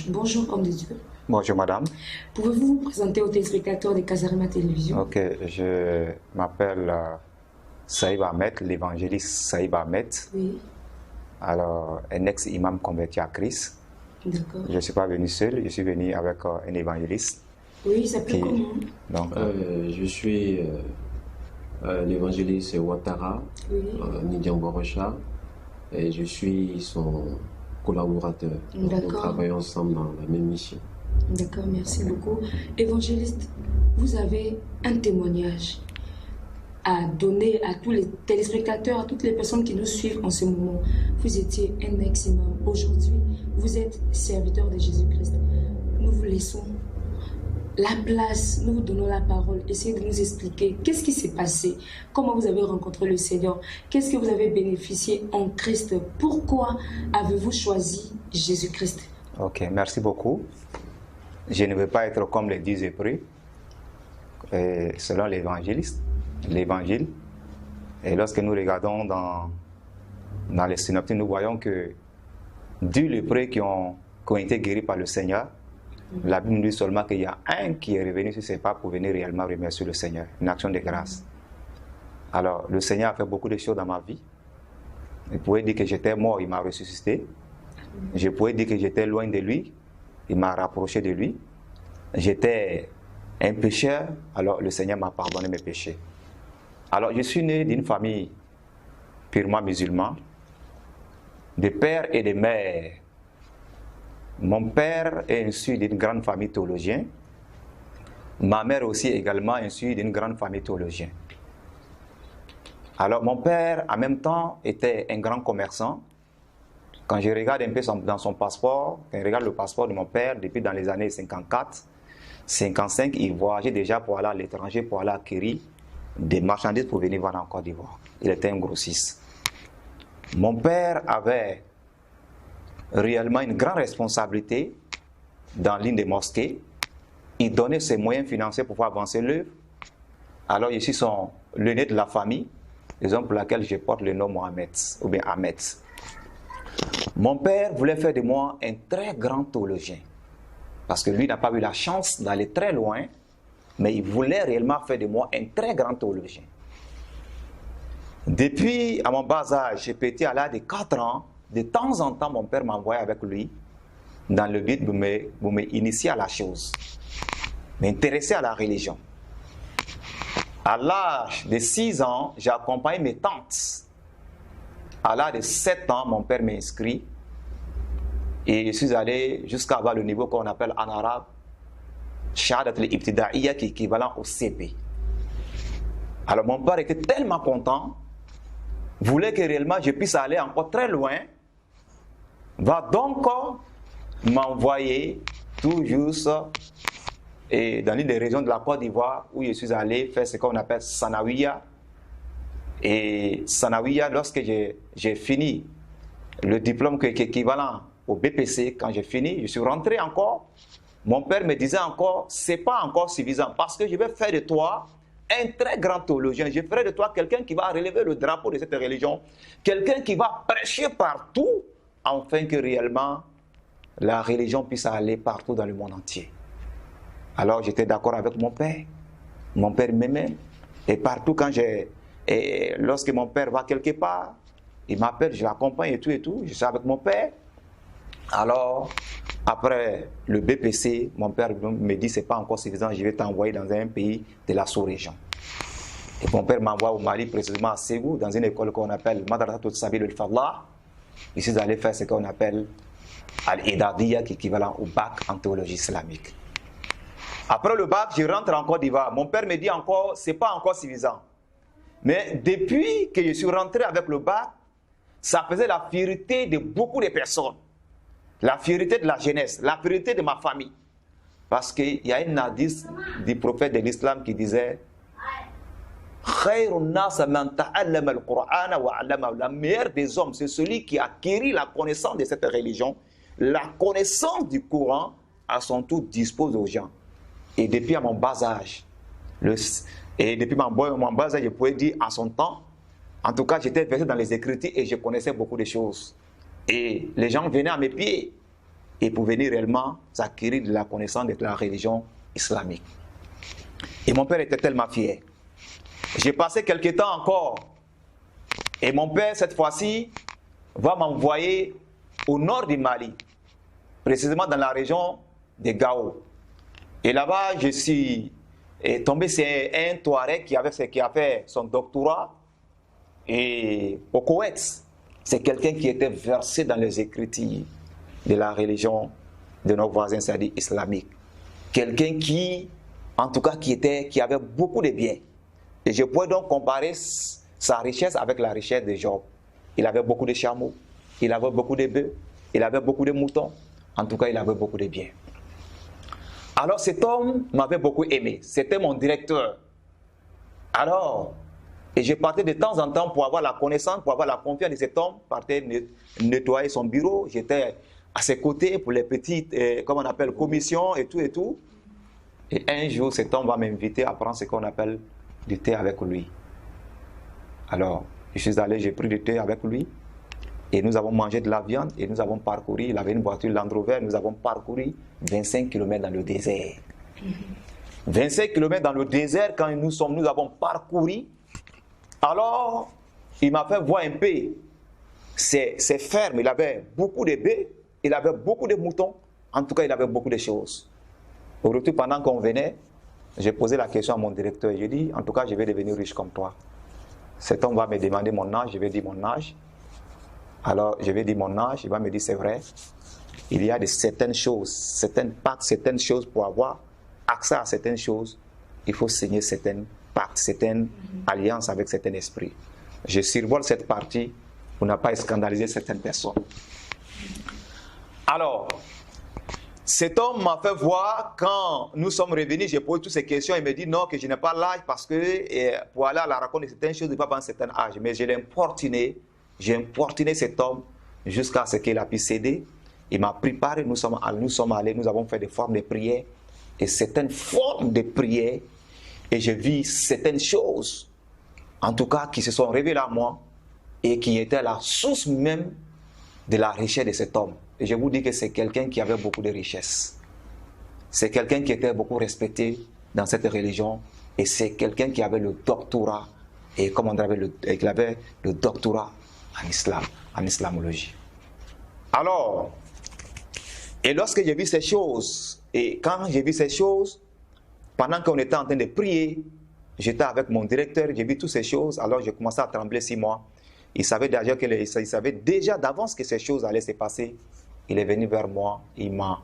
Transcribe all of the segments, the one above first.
Bonjour, homme de Dieu. Bonjour madame. Pouvez-vous vous présenter aux téléspectateurs de Casarima Télévision? Ok, je m'appelle Saïb Ahmed, l'évangéliste Saïb Ahmed. Oui, Alors, un ex-imam converti à Christ. d'accord. Je ne suis pas venu seul, je suis venu avec un évangéliste. Oui, il s'appelle comment? Donc, Je suis l'évangéliste Ouattara, Oui, Nidian Borocha, et je suis son collaborateur. Donc, nous D'accord. travaillons ensemble dans la même mission. d'accord, merci beaucoup. Évangéliste, vous avez un témoignage à donner à tous les téléspectateurs, à toutes les personnes qui nous suivent en ce moment. Vous étiez un ex-imam. Aujourd'hui, vous êtes serviteur de Jésus-Christ. Nous vous laissons la place, nous vous donnons la parole. Essayez de nous expliquer qu'est-ce qui s'est passé, comment vous avez rencontré le Seigneur, qu'est-ce que vous avez bénéficié en Christ, pourquoi avez-vous choisi Jésus-Christ? ok, merci beaucoup. Je ne veux pas être comme les 10 Hébreux, selon l'évangile. Et lorsque nous regardons dans les synoptiques, nous voyons que 10 lépreux qui ont été guéris par le Seigneur, la Bible nous dit seulement qu'il y a un qui est revenu sur ses pas pour venir réellement remercier le Seigneur, une action de grâce. Alors, le Seigneur a fait beaucoup de choses dans ma vie. Je pouvais dire que j'étais mort, il m'a ressuscité. Je pouvais dire que j'étais loin de lui, il m'a rapproché de lui. J'étais un pécheur, alors le Seigneur m'a pardonné mes péchés. Alors, je suis né d'une famille purement musulmane, de père et de mère. Mon père est issu d'une grande famille théologienne. Ma mère aussi également issue d'une grande famille théologienne. Alors mon père, en même temps, était un grand commerçant. Quand je regarde un peu dans son passeport, quand je regarde le passeport de mon père, depuis dans les années 54, 55, il voyageait déjà pour aller à l'étranger, pour aller acquérir des marchandises pour venir vendre en Côte d'Ivoire. Il était un grossiste. Mon père avait réellement une grande responsabilité dans l'une des mosquées. Il donnait ses moyens financiers pour pouvoir avancer l'œuvre. Alors je suis l'aîné de la famille, raison pour laquelle je porte le nom Mohamed, ou bien Ahmed. Mon père voulait faire de moi un très grand théologien, parce que lui n'a pas eu la chance d'aller très loin, mais il voulait réellement faire de moi un très grand théologien. Depuis à mon bas âge, j'ai pété à l'âge de 4 ans, de temps en temps, mon père m'envoyait avec lui dans le but de me initier à la chose, m'intéresser à la religion. À l'âge de 6 ans, j'ai accompagné mes tantes. À l'âge de 7 ans, mon père m'a inscrit et je suis allé jusqu'à avoir le niveau qu'on appelle en arabe Shahadat al-Ibtida'iyya, qui est équivalent au CP. Alors mon père était tellement content, voulait que réellement je puisse aller encore très loin, va donc m'envoyer tout juste dans l'une des régions de la Côte d'Ivoire où je suis allé faire ce qu'on appelle Sanawiya. Et Sanawiya, lorsque j'ai fini le diplôme qui est équivalent au BPC, quand j'ai fini, je suis rentré encore. Mon père me disait encore, c'est pas encore suffisant parce que je vais faire de toi un très grand théologien. Je ferai de toi quelqu'un qui va relever le drapeau de cette religion, quelqu'un qui va prêcher partout, afin que réellement la religion puisse aller partout dans le monde entier. Alors j'étais d'accord avec mon père. Mon père m'aimait. Et partout lorsque mon père va quelque part, il m'appelle, je l'accompagne et tout, je suis avec mon père. Alors, après le BPC, mon père me dit, c'est pas encore suffisant, je vais t'envoyer dans un pays de la sous-région. Et mon père m'envoie au Mali, précisément à Ségou, dans une école qu'on appelle Madrasatul Sabil al-Fallah. Je suis allé faire ce qu'on appelle Al-Idadiyya, qui est équivalent au bac en théologie islamique. Après le bac, je rentre en Côte d'Ivoire. Mon père me dit encore, c'est pas encore suffisant. Mais depuis que je suis rentré avec le bac, ça faisait la fierté de beaucoup de personnes. La fierté de la jeunesse, la fierté de ma famille. Parce qu'il y a un hadith du prophète de l'islam qui disait la meilleure des hommes, c'est celui qui a acquis la connaissance de cette religion. La connaissance du Coran, à son tour, dispose aux gens. Et depuis à mon bas âge, je pouvais dire à son temps, en tout cas, j'étais versé dans les Écritures et je connaissais beaucoup de choses. Et les gens venaient à mes pieds. et pour venir réellement acquérir de la connaissance de la religion islamique. Et mon père était tellement fier. J'ai passé quelques temps encore. Et mon père, cette fois-ci, va m'envoyer au nord du Mali, précisément dans la région de Gao. Et là-bas, je suis tombé sur un Touareg qui a fait son doctorat et au Koweït. C'est quelqu'un qui était versé dans les écritures de la religion de nos voisins, c'est-à-dire islamique. Quelqu'un qui, en tout cas, qui avait beaucoup de biens. Et je pourrais donc comparer sa richesse avec la richesse de Job. Il avait beaucoup de chameaux, il avait beaucoup de bœufs, il avait beaucoup de moutons. En tout cas, il avait beaucoup de biens. Alors cet homme m'avait beaucoup aimé. C'était mon directeur. Alors, et je partais de temps en temps pour avoir la connaissance, pour avoir la confiance de cet homme. Je partais nettoyer son bureau. J'étais à ses côtés pour les petites, comment on appelle, commissions et tout et tout. Et un jour, cet homme va m'inviter à prendre ce qu'on appelle du thé avec lui. Alors, je suis allé, j'ai pris du thé avec lui. Et nous avons mangé de la viande et nous avons parcouru, il avait une voiture Land Rover, nous avons parcouru 25 km dans le désert. 25 km dans le désert, quand nous avons parcouru, alors il m'a fait voir un peu ses fermes, il avait beaucoup de bœufs, il avait beaucoup de moutons, en tout cas il avait beaucoup de choses. Au retour, pendant qu'on venait, j'ai posé la question à mon directeur, j'ai dit, en tout cas je vais devenir riche comme toi. Cet homme va me demander mon âge, je vais dire mon âge. Alors, je vais dire mon âge, il va me dire c'est vrai. Il y a certaines choses, certains pactes, certaines choses pour avoir accès à certaines choses. Il faut signer certains pactes, certaines alliances avec certains esprits. Je survole cette partie pour ne pas scandaliser certaines personnes. Alors, cet homme m'a fait voir quand nous sommes revenus, j'ai posé toutes ces questions, il me dit non, que je n'ai pas l'âge parce que pour aller à la rencontre de certaines choses, il ne faut pas prendre un certain âge. Mais je l'ai importuné. J'ai importuné cet homme jusqu'à ce qu'il a pu céder. Il m'a préparé, nous sommes allés, nous avons fait des formes de prière. Et certaines formes de prière, et j'ai vu certaines choses, en tout cas, qui se sont révélées à moi, et qui étaient la source même de la richesse de cet homme. Et je vous dis que c'est quelqu'un qui avait beaucoup de richesses. C'est quelqu'un qui était beaucoup respecté dans cette religion, et c'est quelqu'un qui avait le doctorat, et comme on avait il avait le doctorat en islam, en islamologie. Alors, et lorsque j'ai vu ces choses, et quand j'ai vu ces choses, pendant qu'on était en train de prier, j'étais avec mon directeur, j'ai vu toutes ces choses, alors j'ai commencé à trembler 6 mois. Il savait déjà d'avance que ces choses allaient se passer. Il est venu vers moi, il m'a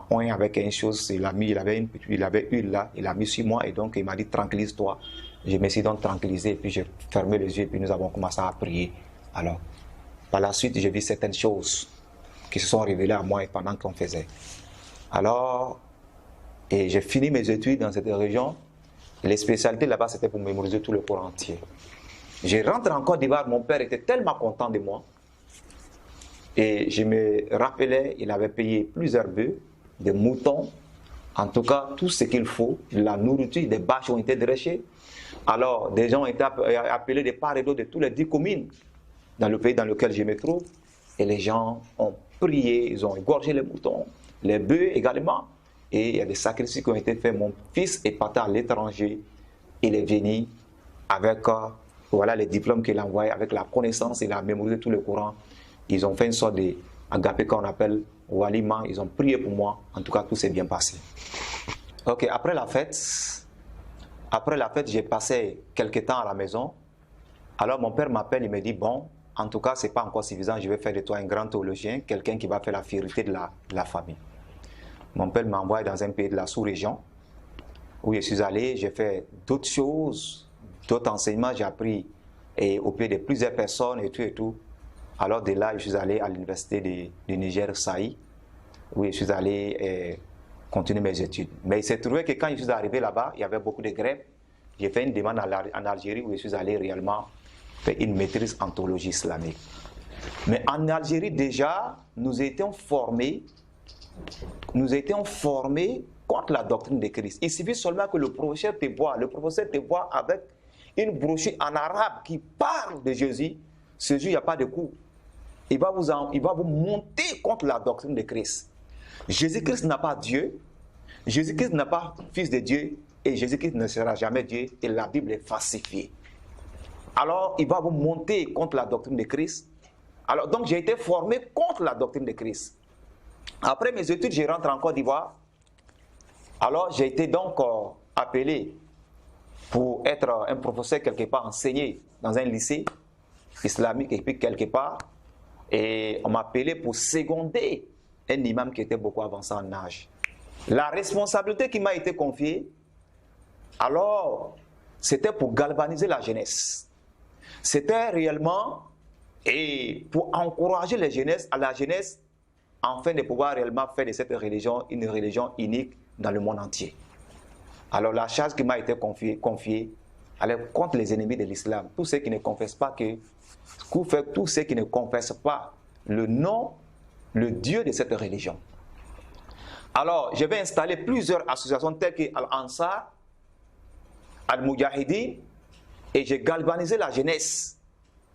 oint avec une chose, il avait une là, il a mis sur moi, et donc il m'a dit tranquillise-toi. Je me suis donc tranquillisé, et puis j'ai fermé les yeux, et puis nous avons commencé à prier. Alors, par la suite, j'ai vu certaines choses qui se sont révélées à moi pendant qu'on faisait. Alors, et j'ai fini mes études dans cette région. Les spécialités là-bas, c'était pour mémoriser tout le Coran entier. Je rentre en Côte d'Ivoire, mon père était tellement content de moi. Et je me rappelais, il avait payé plusieurs bœufs, des moutons, en tout cas, tout ce qu'il faut, la nourriture, des bâches ont été dressées. Alors, des gens ont été appelés de part et d'autre de tous les 10 communes dans le pays dans lequel je me trouve. Et les gens ont prié, ils ont égorgé les moutons, les bœufs également. Et il y a des sacrifices qui ont été faits. Mon fils est parti à l'étranger. Il est venu avec voilà, les diplômes qu'il a envoyés, avec la connaissance, il a mémorisé tout le Coran. Ils ont fait une sorte d'agapé qu'on appelle walima. Ils ont prié pour moi. En tout cas, tout s'est bien passé. Ok, après la fête, j'ai passé quelques temps à la maison. Alors mon père m'appelle, il me dit, bon, en tout cas, ce n'est pas encore suffisant, je vais faire de toi un grand théologien, quelqu'un qui va faire la fierté de la famille. Mon père m'a envoyé dans un pays de la sous-région, où je suis allé, j'ai fait d'autres choses, d'autres enseignements, j'ai appris auprès de plusieurs personnes et tout. Alors de là, je suis allé à l'université du Niger, Saï, où je suis allé continuer mes études. Mais il s'est trouvé que quand je suis arrivé là-bas, il y avait beaucoup de grèves. J'ai fait une demande en Algérie où je suis allé réellement faire une maîtrise en théologie islamique. Mais en Algérie déjà, nous étions formés contre la doctrine de Christ. Il suffit seulement que le professeur te voit avec une brochure en arabe qui parle de Jésus. Ce jour, il n'y a pas de cours. il va vous monter contre la doctrine de Christ. Jésus-Christ n'a pas Dieu, Jésus-Christ n'a pas fils de Dieu, et Jésus-Christ ne sera jamais Dieu, et la Bible est falsifiée. Alors, il va vous monter contre la doctrine de Christ. Alors, donc, j'ai été formé contre la doctrine de Christ. Après mes études, je rentre en Côte d'Ivoire. Alors, j'ai été donc appelé pour être un professeur quelque part, enseigner dans un lycée islamique et puis quelque part. Et on m'a appelé pour seconder un imam qui était beaucoup avancé en âge. La responsabilité qui m'a été confiée, alors, c'était pour galvaniser la jeunesse. C'était réellement et pour encourager la jeunesse, afin de pouvoir réellement faire de cette religion une religion unique dans le monde entier. Alors la charge qui m'a été confiée allait contre les ennemis de l'islam, tous ceux qui ne confessent pas tous ceux qui ne confessent pas le nom, le Dieu de cette religion. Alors je vais installer plusieurs associations telles que Al-Ansar, Al-Mujahideen, et j'ai galvanisé la jeunesse.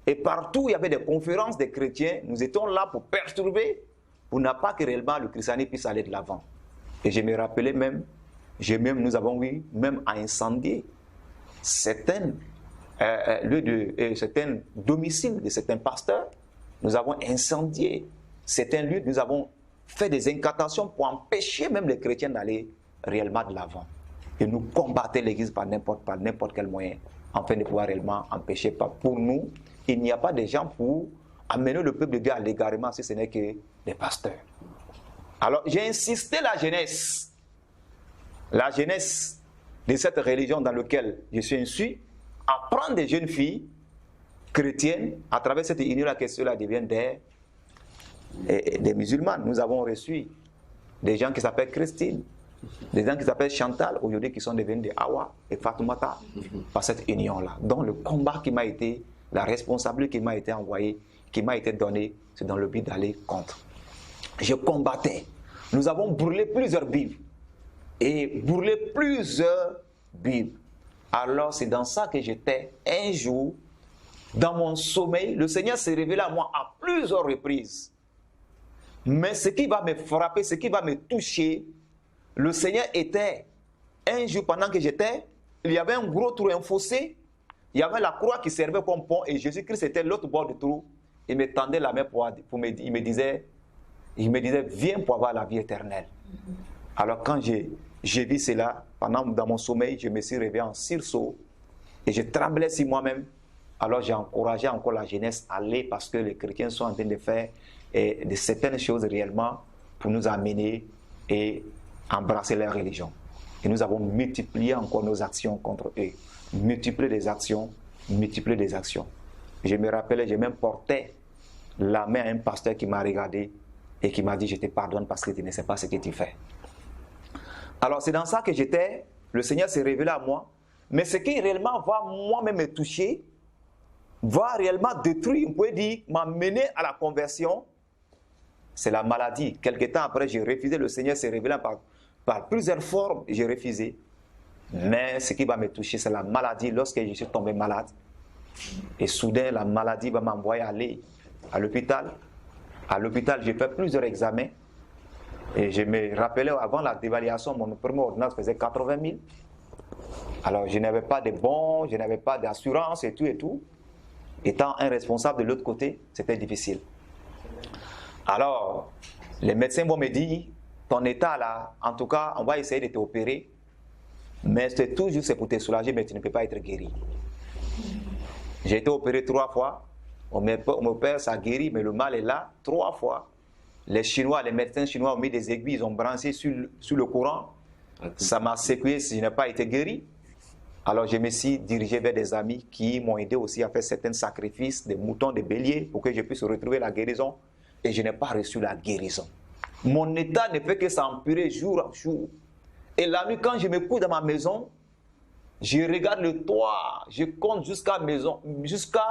Et partout, il y avait des conférences des chrétiens. Nous étions là pour perturber, pour ne pas que réellement le christianisme puisse aller de l'avant. Et je me rappelais nous avons eu même à incendier certains domiciles de certains pasteurs. Nous avons incendié certains lieux. Nous avons fait des incantations pour empêcher même les chrétiens d'aller réellement de l'avant. Et nous combattions l'Église par n'importe quel moyen, afin de pouvoir réellement empêcher. Pour nous, il n'y a pas de gens pour amener le peuple de Dieu à l'égarement si ce n'est que des pasteurs. Alors j'ai insisté la jeunesse de cette religion dans laquelle je suis issu, à prendre des jeunes filles chrétiennes à travers cette union-là, que ceux-là deviennent des musulmans. Nous avons reçu des gens qui s'appellent Christine, des gens qui s'appellent Chantal, aujourd'hui qui sont devenus des Awa et Fatoumata par cette union-là. Donc le combat qui m'a été, la responsabilité qui m'a été envoyée, qui m'a été donnée, c'est dans le but d'aller contre. Je combattais. Nous avons brûlé plusieurs Bibles. Et brûlé plusieurs Bibles. Alors c'est dans ça que j'étais un jour, dans mon sommeil, le Seigneur s'est révélé à moi à plusieurs reprises. Mais ce qui va me frapper, ce qui va me toucher, le Seigneur était, un jour pendant que j'étais, il y avait un gros trou, un fossé, il y avait la croix qui servait comme pont et Jésus-Christ était l'autre bord du trou. Il me tendait la main il me disait, viens pour avoir la vie éternelle. Alors quand j'ai vu cela, dans mon sommeil, je me suis réveillé en sursaut et je tremblais sur moi-même. Alors j'ai encouragé encore la jeunesse à aller parce que les chrétiens sont en train de faire de certaines choses réellement pour nous amener et embrasser leur religion. Et nous avons multiplié encore nos actions contre eux. Multiplier des actions. Je me rappelais, j'ai même porté la main à un pasteur qui m'a regardé et qui m'a dit, je te pardonne parce que tu ne sais pas ce que tu fais. Alors c'est dans ça que j'étais, le Seigneur s'est révélé à moi, mais ce qui réellement va moi-même me toucher, va réellement détruire, on peut dire, m'amener à la conversion, c'est la maladie. Quelque temps après, j'ai refusé, le Seigneur s'est révélé par plusieurs formes, j'ai refusé. Mais ce qui va me toucher, c'est la maladie. Lorsque je suis tombé malade, et soudain, la maladie va m'envoyer aller à l'hôpital. À l'hôpital, j'ai fait plusieurs examens. Et je me rappelais, avant la dévaluation, mon premier ordonnance faisait 80 000. Alors, je n'avais pas de bons, je n'avais pas d'assurance et tout. Étant un responsable de l'autre côté, c'était difficile. Alors, les médecins vont me dire, ton état là, en tout cas, on va essayer de t'opérer. Mais c'est toujours pour te soulager, mais tu ne peux pas être guéri. J'ai été opéré 3 fois. On m'opère, ça guérit, mais le mal est là 3 fois. Les médecins chinois ont mis des aiguilles, ils ont branché sur le courant. Ça m'a secoué si je n'ai pas été guéri. Alors je me suis dirigé vers des amis qui m'ont aidé aussi à faire certains sacrifices, des moutons, des béliers, pour que je puisse retrouver la guérison. Et je n'ai pas reçu la guérison. Mon état ne fait que s'empirer jour en jour. Et la nuit, quand je me couche dans ma maison, je regarde le toit, je compte jusqu'à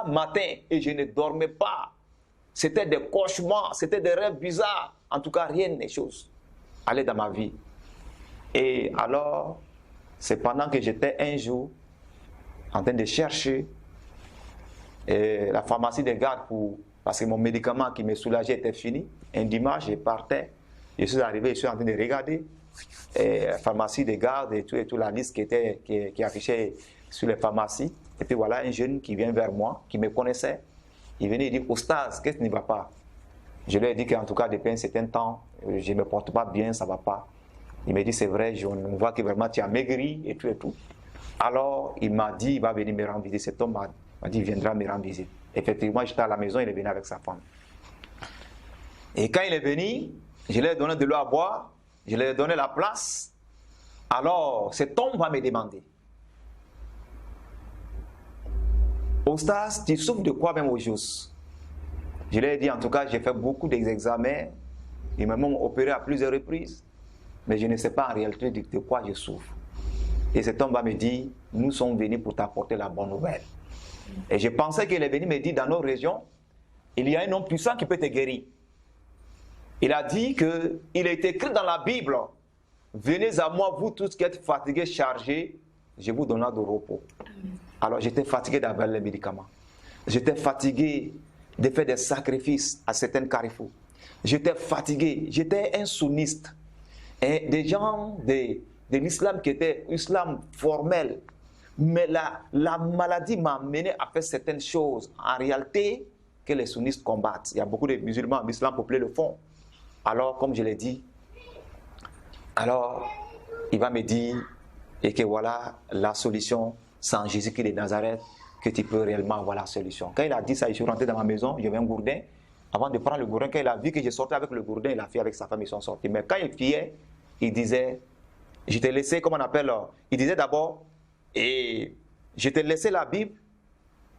matin et je ne dormais pas. C'était des cauchemars, c'était des rêves bizarres. En tout cas, rien des choses allaient dans ma vie. Et alors, c'est pendant que j'étais un jour en train de chercher la pharmacie des gardes pour parce que mon médicament qui me soulageait était fini. Un dimanche, je partais, je suis arrivé, je suis en train de regarder la pharmacie de garde et tout, la liste qui affichait sur les pharmacies. Et puis voilà, un jeune qui vient vers moi, qui me connaissait, il venait et dit, Ostaz, qu'est-ce qui ne va pas? Je lui ai dit qu'en tout cas, depuis un certain temps, je ne me porte pas bien, ça ne va pas. Il m'a dit, c'est vrai, on voit que vraiment tu as maigri et tout et tout. Alors, il m'a dit, il va venir me rendre visite. Cet homme m'a dit, il viendra me rendre visite. Effectivement, j'étais à la maison, il est venu avec sa femme. Et quand il est venu, je lui ai donné de l'eau à boire, je lui ai donné la place. Alors, cet homme va me demander, Ostaz, tu souffres de quoi même au juste? Je lui ai dit, en tout cas, j'ai fait beaucoup d'examens, ils m'ont opéré à plusieurs reprises, mais je ne sais pas en réalité de quoi je souffre. Et cet homme va me dire, nous sommes venus pour t'apporter la bonne nouvelle. Et je pensais qu'il est venu me dire, dans nos régions, il y a un homme puissant qui peut te guérir. Il a dit qu'il a été écrit dans la Bible, venez à moi, vous tous qui êtes fatigués, chargés, je vous donnerai de repos. Alors j'étais fatigué d'avoir les médicaments. J'étais fatigué de faire des sacrifices à certains carrefours. J'étais fatigué, j'étais un sunniste. Et des gens de l'islam qui étaient islam formel. Mais la maladie m'a amené à faire certaines choses en réalité que les sunnistes combattent. Il y a beaucoup de musulmans en islam populaire le font. Alors, comme je l'ai dit, alors il va me dire et que voilà la solution, c'est en Jésus-Christ de Nazareth que tu peux réellement avoir la solution. Quand il a dit ça, je suis rentré dans ma maison, j'avais un gourdin. Avant de prendre le gourdin, quand il a vu que je sortais avec le gourdin, il a fait avec sa femme, ils sont sortis. Mais quand il fiait, il disait, je t'ai laissé, comment on appelle, il disait d'abord, et je t'ai laissé la Bible,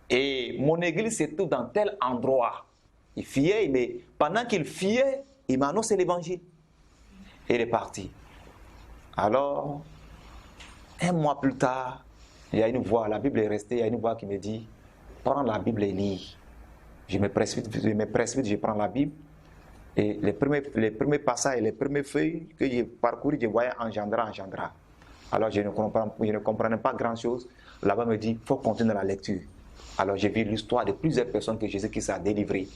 et mon église se trouve dans tel endroit. Il fiait, mais pendant qu'il fiait, il m'a annoncé l'évangile. Et il est parti. Alors, un mois plus tard, il y a une voix, la Bible est restée, il y a une voix qui me dit, prends la Bible et lis. Je me précipite, je prends la Bible. Et les premiers passages, les premières feuilles que j'ai parcourues, je voyais engendra. Alors je ne comprenais pas grand-chose. Là-bas me dit, il faut continuer la lecture. Alors j'ai vu l'histoire de plusieurs personnes que Jésus-Christ a délivrées,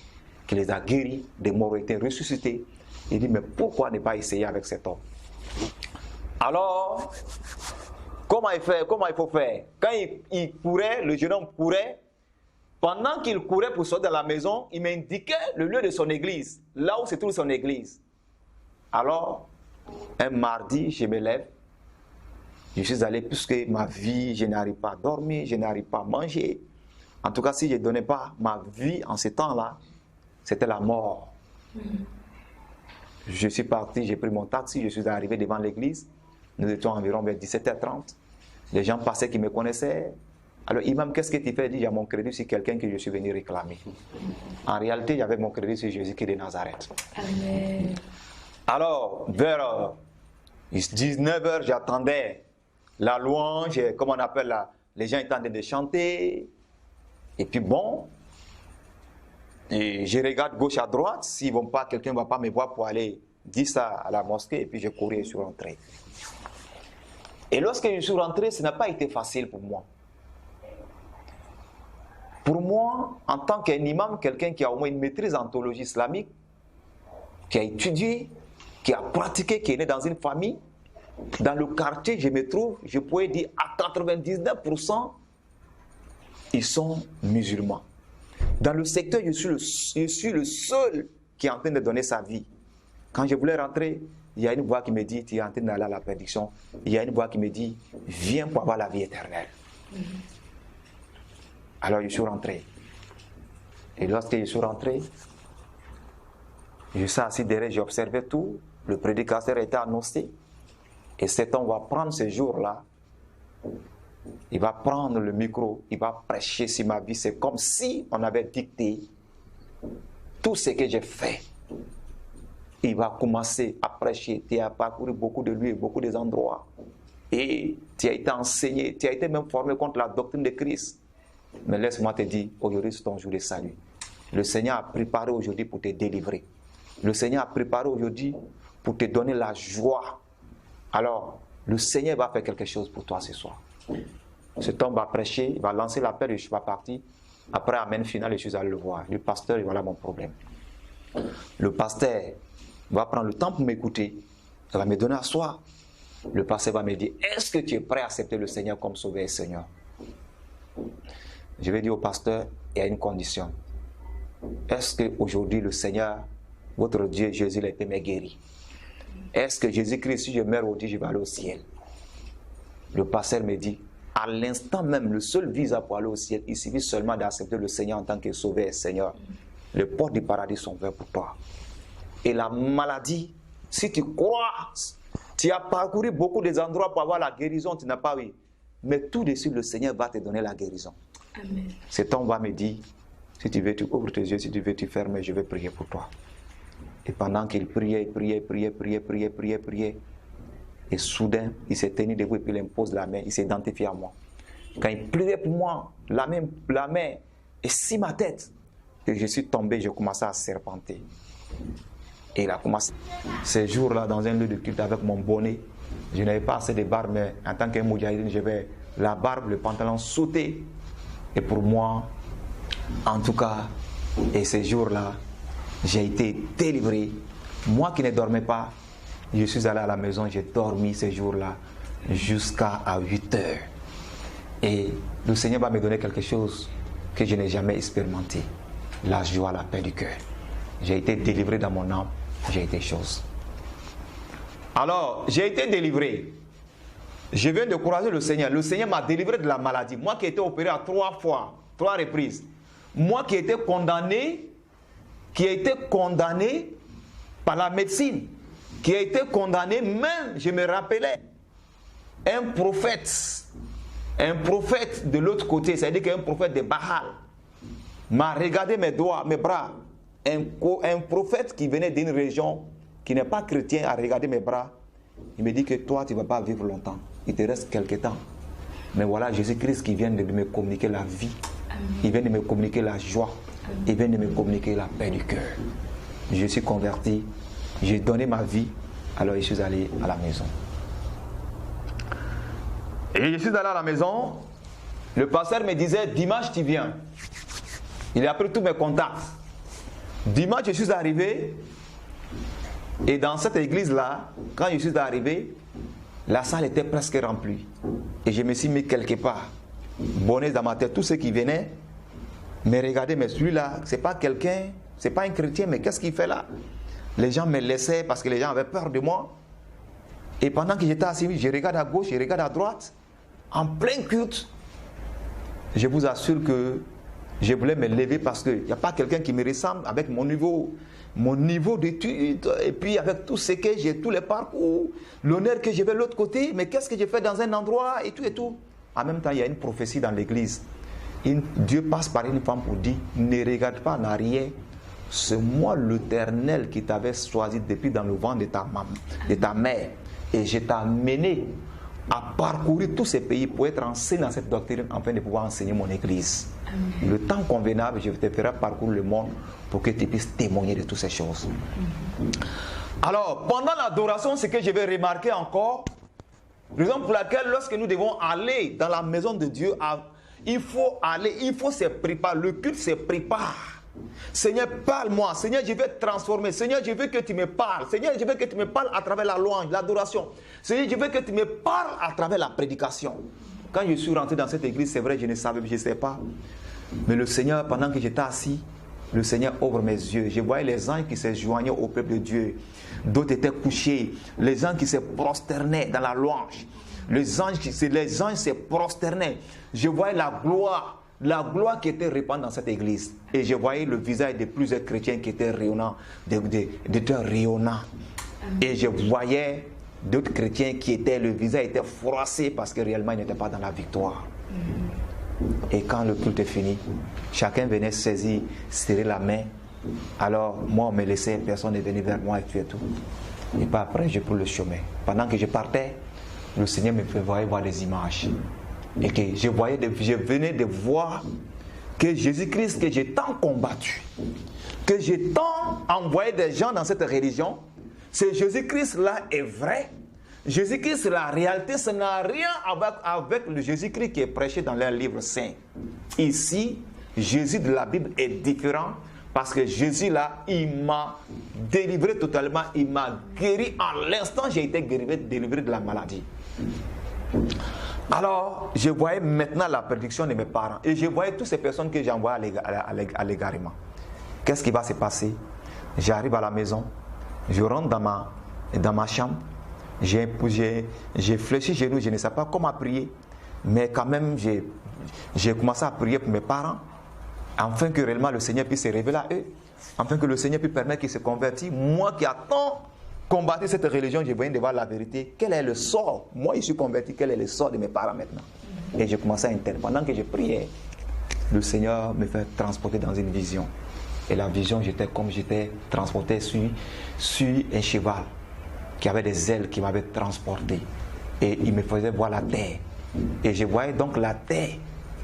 qui les a guéris, des morts ont été ressuscités. Il dit, mais pourquoi ne pas essayer avec cet homme? Alors, comment il faut faire? Quand il courait, le jeune homme courait, pendant qu'il courait pour sortir de la maison, il m'indiquait le lieu de son église, là où se trouve son église. Alors, un mardi, je me lève, je suis allé, puisque ma vie, je n'arrive pas à dormir, je n'arrive pas à manger. En tout cas, si je ne donnais pas ma vie en ce temps-là, c'était la mort. Je suis parti, j'ai pris mon taxi, je suis arrivé devant l'église. Nous étions environ vers 17h30. Les gens passaient qui me connaissaient. Alors, imam, qu'est-ce que tu fais? Il dit, il y a mon crédit sur quelqu'un que je suis venu réclamer. En réalité, il y avait mon crédit sur Jésus-Christ de Nazareth. Amen. Alors, vers 19h, j'attendais la louange, comment on appelle là, les gens étaient en train de chanter. Et puis bon, et je regarde gauche à droite, si quelqu'un ne va pas me voir pour aller dire ça à la mosquée, et puis je courais et je suis rentré. Et lorsque je suis rentré, ce n'a pas été facile pour moi. Pour moi, en tant qu'un imam, quelqu'un qui a au moins une maîtrise en théologie islamique, qui a étudié, qui a pratiqué, qui est né dans une famille, dans le quartier, je me trouve, je pourrais dire à 99%, ils sont musulmans. Dans le secteur, je suis le seul qui est en train de donner sa vie. Quand je voulais rentrer, il y a une voix qui me dit, tu es en train d'aller à la perdition. Il y a une voix qui me dit, viens pour avoir la vie éternelle. Alors je suis rentré. Et lorsque je suis rentré, je suis assis derrière, j'ai observé tout. Le prédicateur était annoncé. Et cet homme va prendre ce jour-là. Il va prendre le micro, il va prêcher sur ma vie. C'est comme si on avait dicté tout ce que j'ai fait. Il va commencer à prêcher. Tu as parcouru beaucoup de lieux, beaucoup des endroits. Et tu as été enseigné, tu as été même formé contre la doctrine de Christ. Mais laisse-moi te dire, aujourd'hui c'est ton jour de salut. Le Seigneur a préparé aujourd'hui pour te délivrer. Le Seigneur a préparé aujourd'hui pour te donner la joie. Alors, le Seigneur va faire quelque chose pour toi ce soir. Cet homme va prêcher, il va lancer l'appel et je suis pas parti. Après Amen final, je suis allé le voir. Le pasteur, voilà mon problème. Le pasteur va prendre le temps pour m'écouter. Il va me donner à soi. Le pasteur va me dire, est-ce que tu es prêt à accepter le Seigneur comme sauveur et Seigneur? Je vais dire au pasteur, il y a une condition. Est-ce qu'aujourd'hui le Seigneur, votre Dieu Jésus, l'a été guéri? Est-ce que Jésus-Christ, si je meurs aujourd'hui, je vais aller au ciel? Le pasteur me dit, à l'instant même, le seul visa pour aller au ciel, il suffit seulement d'accepter le Seigneur en tant que sauveur et Seigneur. Les portes du paradis sont ouvertes pour toi. Et la maladie, si tu crois, tu as parcouru beaucoup des endroits pour avoir la guérison, tu n'as pas eu. Mais tout de suite, le Seigneur va te donner la guérison. Amen. Cet homme va me dire, si tu veux, tu ouvres tes yeux, si tu veux, tu fermes, je vais prier pour toi. Et pendant qu'il priait, et soudain, il s'est tenu debout et puis il impose la main, il s'est identifié à moi. Quand il priait pour moi, la main est sur ma tête. Et je suis tombé, j'ai commencé à serpenter. Et il a commencé. Ces jours-là, dans un lieu de culte avec mon bonnet, je n'avais pas assez de barbe, mais en tant qu'un moudjahidine, j'avais la barbe, le pantalon sauté. Et pour moi, en tout cas, et ces jours-là, j'ai été délivré. Moi qui ne dormais pas, je suis allé à la maison, j'ai dormi ces jours-là jusqu'à 8 heures. Et le Seigneur va me donner quelque chose que je n'ai jamais expérimenté. La joie, la paix du cœur. J'ai été délivré dans mon âme, j'ai été chose. Alors, j'ai été délivré. Je viens de croiser le Seigneur. Le Seigneur m'a délivré de la maladie. Moi qui ai été opéré à 3 fois, 3 reprises. Moi qui ai été condamné, par la médecine, qui a été condamné, même, je me rappelais, un prophète de l'autre côté, c'est-à-dire qu'un prophète de Baal, m'a regardé mes doigts, mes bras. Un prophète qui venait d'une région qui n'est pas chrétien a regardé mes bras. Il me dit que toi, tu ne vas pas vivre longtemps. Il te reste quelque temps. Mais voilà, Jésus-Christ qui vient de me communiquer la vie. Amen. Il vient de me communiquer la joie. Amen. Il vient de me communiquer la paix du cœur. Je suis converti. J'ai donné ma vie. Alors je suis allé à la maison. Et je suis allé à la maison. Le pasteur me disait, dimanche tu viens. Il a pris tous mes contacts. Dimanche je suis arrivé. Et dans cette église-là, quand je suis arrivé, la salle était presque remplie. Et je me suis mis quelque part. Bonnet dans ma tête. Tous ceux qui venaient me regardaient, mais celui-là, c'est pas quelqu'un, c'est pas un chrétien, mais qu'est-ce qu'il fait là? Les gens me laissaient parce que les gens avaient peur de moi. Et pendant que j'étais assis, je regarde à gauche, je regarde à droite, en plein culte. Je vous assure que je voulais me lever parce qu'il n'y a pas quelqu'un qui me ressemble avec mon niveau d'études, et puis avec tout ce que j'ai, tous les parcours, l'honneur que j'ai de l'autre côté, mais qu'est-ce que j'ai fait dans un endroit et tout et tout. En même temps, il y a une prophétie dans l'église. Dieu passe par une femme pour dire, ne regarde pas en arrière, c'est moi l'Éternel qui t'avais choisi depuis dans le ventre de ta mère, et je t'ai amené à parcourir tous ces pays pour être enseigné dans cette doctrine afin de pouvoir enseigner mon église. Amen. Le temps convenable, je te ferai parcourir le monde pour que tu puisses témoigner de toutes ces choses. Alors, pendant l'adoration, ce que je vais remarquer encore, raison pour laquelle lorsque nous devons aller dans la maison de Dieu, il faut se préparer, le culte se prépare. Seigneur, parle-moi. Seigneur, je vais te transformer. Seigneur, je veux que tu me parles. Seigneur, je veux que tu me parles à travers la louange, l'adoration. Seigneur, je veux que tu me parles à travers la prédication. Quand je suis rentré dans cette église, c'est vrai, je ne sais pas. Mais le Seigneur, pendant que j'étais assis, le Seigneur ouvre mes yeux. Je voyais les anges qui se joignaient au peuple de Dieu. D'autres étaient couchés. Les anges qui se prosternaient dans la louange. Les anges se prosternaient. Je voyais la gloire qui était répandue dans cette église. Et je voyais le visage de plusieurs chrétiens qui étaient rayonnants, rayonnants. Et je voyais d'autres chrétiens qui étaient, le visage était froissé parce que réellement ils n'étaient pas dans la victoire. Et quand le culte est fini, chacun venait saisir, serrer la main. Alors moi on me laissait, personne n'est venu vers moi et tout et tout. Et puis après j'ai pris le chemin. Pendant que je partais, le Seigneur me faisait voir des images. Et que je venais de voir que Jésus-Christ, que j'ai tant combattu, que j'ai tant envoyé des gens dans cette religion, ce Jésus-Christ-là est vrai. Jésus-Christ, la réalité, ça n'a rien à voir avec le Jésus-Christ qui est prêché dans les livres saints. Ici, Jésus de la Bible est différent parce que Jésus là, il m'a délivré totalement, il m'a guéri en l'instant, j'ai été délivré de la maladie. Alors, je voyais maintenant la prédiction de mes parents et je voyais toutes ces personnes que j'envoie à l'égarement. Qu'est-ce qui va se passer? J'arrive à la maison, je rentre dans ma chambre, j'ai fléchi genoux, je ne sais pas comment prier, mais quand même j'ai commencé à prier pour mes parents, afin que réellement le Seigneur puisse se révéler à eux, afin que le Seigneur puisse permettre qu'ils se convertissent. Moi qui attends combattre cette religion, je viens de voir la vérité. Quel est le sort? Moi, je suis converti. Quel est le sort de mes parents maintenant? Et j'ai commencé à interroger. Pendant que je priais, le Seigneur me fait transporter dans une vision. Et la vision, j'étais transporté sur un cheval qui avait des ailes qui m'avait transporté. Et il me faisait voir la terre. Et je voyais donc la terre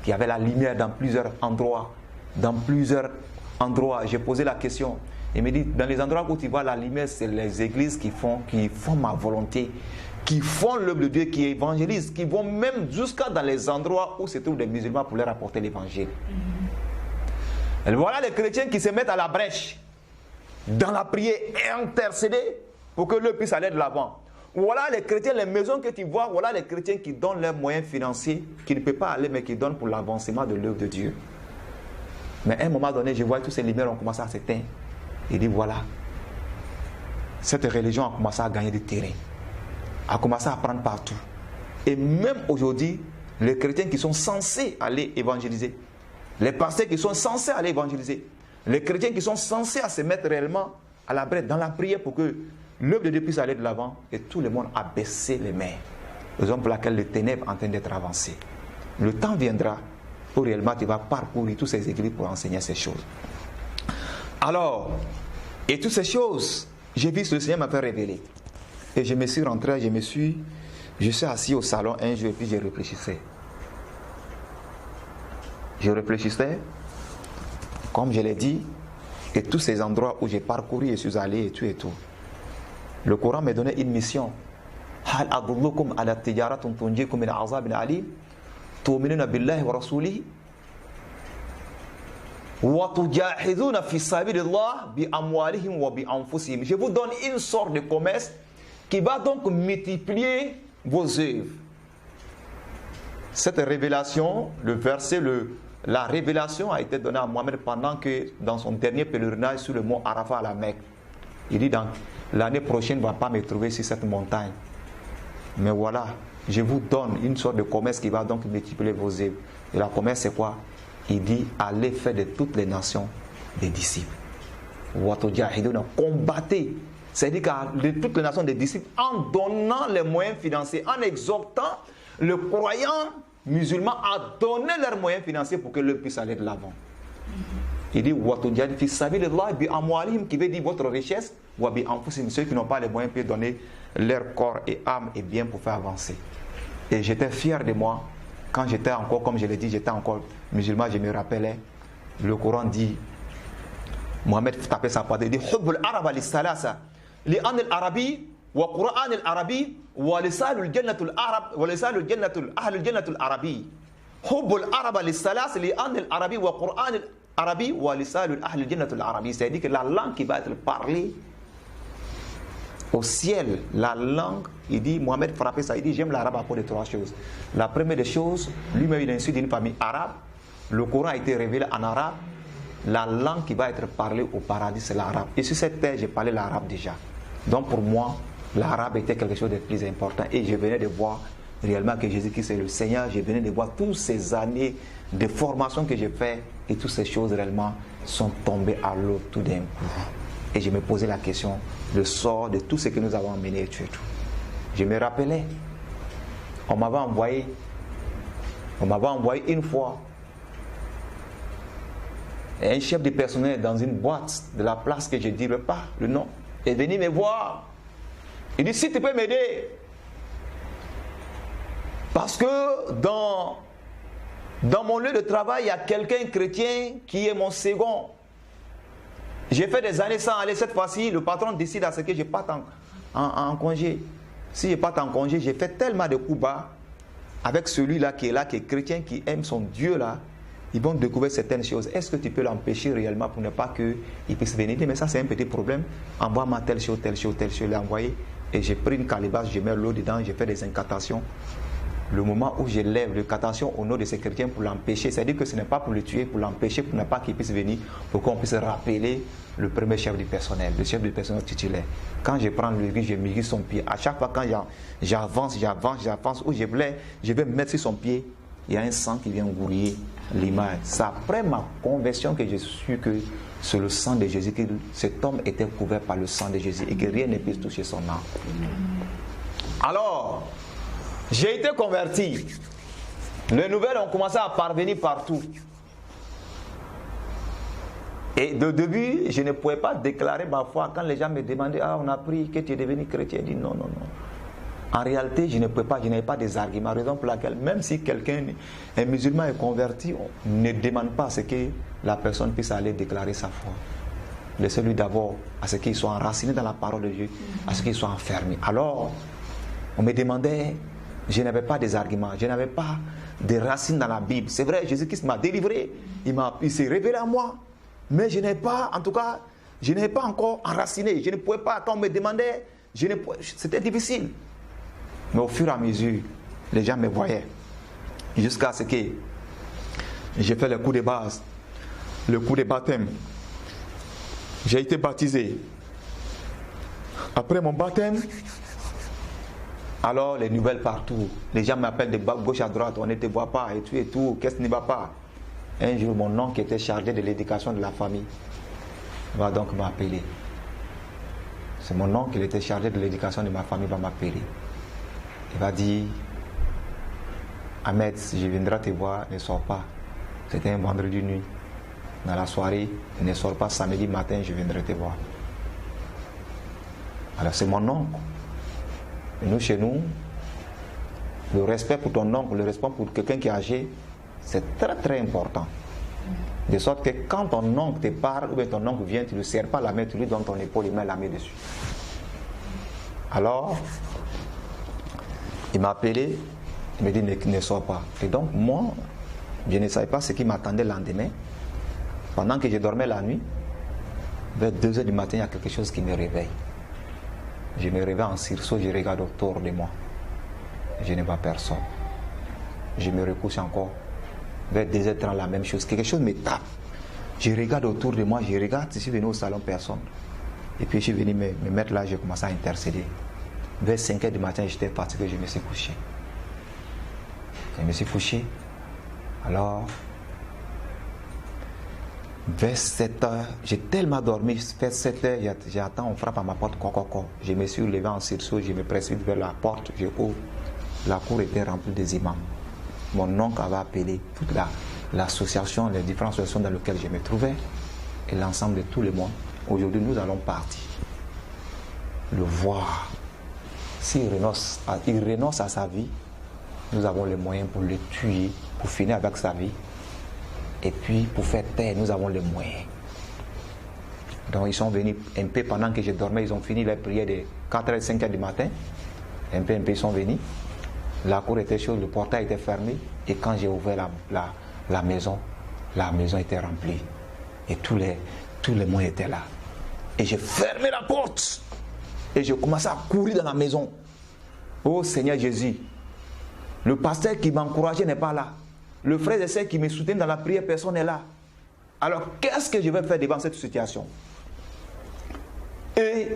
qui avait la lumière dans plusieurs endroits. Dans plusieurs endroits, j'ai posé la question. Il me dit, dans les endroits où tu vois la lumière, c'est les églises qui font ma volonté, qui font l'œuvre de Dieu, qui évangélisent, qui vont même jusqu'à dans les endroits où se trouvent des musulmans pour leur apporter l'évangile. Et voilà les chrétiens qui se mettent à la brèche, dans la prière, et intercéder pour que l'eux puissent aller de l'avant. Voilà les chrétiens, les maisons que tu vois, voilà les chrétiens qui donnent leurs moyens financiers, qui ne peuvent pas aller, mais qui donnent pour l'avancement de l'œuvre de Dieu. Mais à un moment donné, je vois que toutes ces lumières ont commencé à s'éteindre. Il dit voilà, cette religion a commencé à gagner du terrain, a commencé à prendre partout. Et même aujourd'hui, les chrétiens qui sont censés aller évangéliser, les pasteurs qui sont censés aller évangéliser, les chrétiens qui sont censés à se mettre réellement à la brèche, dans la prière pour que l'œuvre de Dieu puisse aller de l'avant, et tout le monde a baissé les mains. Raison pour laquelle les ténèbres sont en train d'être avancées. Le temps viendra où réellement tu vas parcourir toutes ces églises pour enseigner ces choses. Alors, et toutes ces choses, j'ai vu que le Seigneur m'a fait révéler. Et je me suis rentré, je suis assis au salon un jour et puis je réfléchissais. Je réfléchissais, comme je l'ai dit, et tous ces endroits où j'ai parcouru et suis allé et tout et tout. Le Coran m'a donné une mission. Hal adullukum ala tijaratun tunjikum min azabin alim tu'minuna billahi wa rasulihi je vous donne une sorte de commerce qui va donc multiplier vos œuvres. Cette révélation, le verset, la révélation a été donnée à Mohammed pendant que dans son dernier pèlerinage sur le mont Arafat à la Mecque. Il dit l'année prochaine ne va pas me trouver sur cette montagne. Mais voilà, je vous donne une sorte de commerce qui va donc multiplier vos œuvres. Et la commerce c'est quoi? Il dit, allez faire de toutes les nations des disciples. Combattez. C'est-à-dire de toutes les nations des disciples en donnant les moyens financiers, en exhortant le croyant musulman à donner leurs moyens financiers pour que l'eux puissent aller de l'avant. Il dit, qui veut dire votre richesse, ceux qui n'ont pas les moyens peuvent donner leur corps et âme et bien pour faire avancer. Et j'étais fier de moi. Quand j'étais encore, comme je l'ai dit, j'étais encore musulman, je me rappelais, le Coran dit, Mohamed tapait sa poitrine, il dit, Hubbul Araba lissalasa, li'an al-Arabi, wa Qur'an al-Arabi, wa lisalul jannatul Arab, wa lisalul jannatul ahlul jannatul Arabi. Hubbul Araba lissalasa, li'an al-Arabi, wa Qur'an al-Arabi, wa lisalul ahlul jannatul Arabi. C'est-à-dire que la langue qui va être parlée au ciel, la langue, il dit, Mohamed frappait ça, il dit, j'aime l'arabe à cause de trois choses. La première des choses, lui-même il est issu d'une famille arabe, le Coran a été révélé en arabe, la langue qui va être parlée au paradis c'est l'arabe. Et sur cette terre, j'ai parlé l'arabe déjà. Donc pour moi, l'arabe était quelque chose de plus important. Et je venais de voir réellement que Jésus-Christ est le Seigneur, je venais de voir toutes ces années de formation que j'ai fait et toutes ces choses réellement sont tombées à l'eau tout d'un coup. Et je me posais la question, le sort de tout ce que nous avons emmené et tout. Je me rappelais, on m'avait envoyé une fois un chef de personnel dans une boîte de la place que je ne dirai pas le nom, est venu me voir. Il dit, si tu peux m'aider, parce que dans mon lieu de travail, il y a quelqu'un chrétien qui est mon second. J'ai fait des années sans aller. Cette fois-ci, le patron décide à ce que je parte en congé. Si je parte en congé, j'ai fait tellement de coups bas avec celui-là qui est chrétien, qui aime son Dieu là. ils vont découvrir certaines choses. Est-ce que tu peux l'empêcher réellement pour ne pas qu'il puisse venir? Mais ça, c'est un petit problème. Envoie-moi telle chose, telle chose, telle chose. Je l'ai envoyé et j'ai pris une calebasse, je mets l'eau dedans, j'ai fait des incantations. Le moment où je lève l'incantation au nom de ces chrétiens pour l'empêcher, c'est-à-dire que ce n'est pas pour le tuer, pour l'empêcher, pour ne pas qu'il puisse venir, pour qu'on puisse rappeler le premier chef du personnel, le chef du personnel titulaire. Quand je prends le je m'irrige son pied. À chaque fois quand j'avance, où je vais me mettre sur son pied, il y a un sang qui vient gouiller l'image. C'est après ma conversion que j'ai su que c'est le sang de Jésus, que cet homme était couvert par le sang de Jésus et que rien ne puisse toucher son âme. Alors, j'ai été converti. Les nouvelles ont commencé à parvenir partout. Et de début, je ne pouvais pas déclarer ma foi. Quand les gens me demandaient, on a appris que tu es devenu chrétien, je dis non. En réalité, je ne pouvais pas, je n'avais pas des arguments. Raison pour laquelle, même si quelqu'un, un musulman est converti, on ne demande pas à ce que la personne puisse aller déclarer sa foi. Laissez-lui d'abord à ce qu'il soit enraciné dans la parole de Dieu, à ce qu'il soit enfermé. Alors, on me demandait, je n'avais pas des arguments, je n'avais pas des racines dans la Bible. C'est vrai, Jésus-Christ m'a délivré, il s'est révélé à moi, mais je n'ai pas, en tout cas, je n'ai pas encore enraciné. Je ne pouvais pas, quand on me demandait, c'était difficile. Mais au fur et à mesure, les gens me voyaient. Jusqu'à ce que j'ai fait le coup de base, le coup de baptême. J'ai été baptisé. Après mon baptême, alors les nouvelles partout. Les gens m'appellent de gauche à droite, on ne te voit pas et tout, qu'est-ce qui ne va pas? Un jour, mon oncle qui était chargé de l'éducation de la famille va donc m'appeler. C'est mon oncle qui était chargé de l'éducation de ma famille va m'appeler. Il va dire, Ahmed, si je viendrai te voir, ne sors pas. C'était un vendredi nuit. Dans la soirée, ne sors pas, samedi matin, je viendrai te voir. Alors c'est mon oncle. Et nous, chez nous, le respect pour ton oncle, le respect pour quelqu'un qui est âgé, c'est très très important. De sorte que quand ton oncle te parle, ou bien ton oncle vient, tu ne lui serres pas la main, tu lui donnes ton épaule, il met la main dessus. Alors, il m'a appelé, il me dit ne sors pas. Et donc moi, je ne savais pas ce qui m'attendait le lendemain. Pendant que je dormais la nuit, vers 2h du matin, il y a quelque chose qui me réveille. Je me réveille en sursaut, je regarde autour de moi. Je ne vois personne. Je me recouche encore. Vers 2h30, la même chose. Quelque chose me tape. Je regarde autour de moi, je regarde, je suis venu au salon, personne. Et puis je suis venu me mettre là, j'ai commencé à intercéder. Vers 5h du matin, j'étais fatigué, je me suis couché. Je me suis couché. Alors, vers 7h, j'ai tellement dormi, vers 7h, j'attends, on frappe à ma porte, coco. Je me suis levé en sursaut, je me précipite vers la porte, je cours. La cour était remplie des imams. Mon oncle avait appelé toute l'association, les différentes associations dans lesquelles je me trouvais, et l'ensemble de tout le monde. Aujourd'hui, nous allons partir. Le voir. S'il renonce à sa vie, nous avons les moyens pour le tuer, pour finir avec sa vie. Et puis, pour faire taire, nous avons les moyens. Donc, ils sont venus un peu pendant que je dormais, ils ont fini les prières de 4h, 5h du matin. Un peu, ils sont venus. La cour était chaude, le portail était fermé. Et quand j'ai ouvert la maison était remplie. Et tous les moyens étaient là. Et j'ai fermé la porte. Et je commençais à courir dans la maison. Oh Seigneur Jésus, le pasteur qui m'encourageait n'est pas là. Le frère et sœur qui me soutiennent dans la prière, personne n'est là. Alors qu'est-ce que je vais faire devant cette situation? Et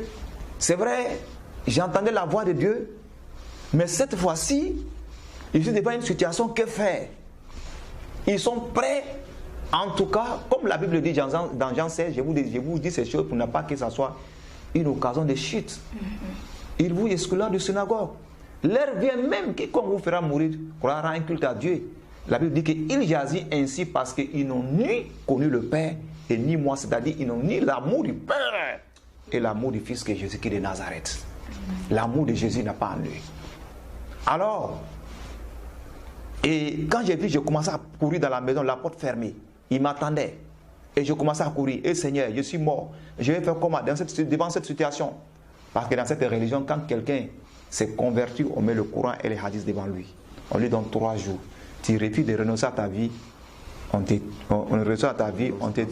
c'est vrai, j'entendais la voix de Dieu, mais cette fois-ci, je suis devant une situation, que faire? Ils sont prêts, en tout cas, comme la Bible dit dans Jean 16, je vous dis ces choses pour ne pas que ça soit une occasion de chute. Ils vous excluent de synagogue. L'heure vient même, quiconque vous fera mourir croira un culte à Dieu. La Bible dit qu'ils jasit ainsi parce qu'ils n'ont ni connu le Père et ni moi, c'est-à-dire ils n'ont ni l'amour du Père et l'amour du Fils que Jésus qui est de Nazareth. L'amour de Jésus n'a pas en lui. Alors, et quand j'ai vu, je commençais à courir dans la maison, la porte fermée. Il m'attendait. Et je commençais à courir. Et Seigneur, je suis mort. Je vais faire comment devant cette situation? Parce que dans cette religion, quand quelqu'un s'est converti, on met le Coran et les hadiths devant lui. On lui donne 3 jours. Tu refuses de renoncer à ta vie, on reçoit ta vie, on te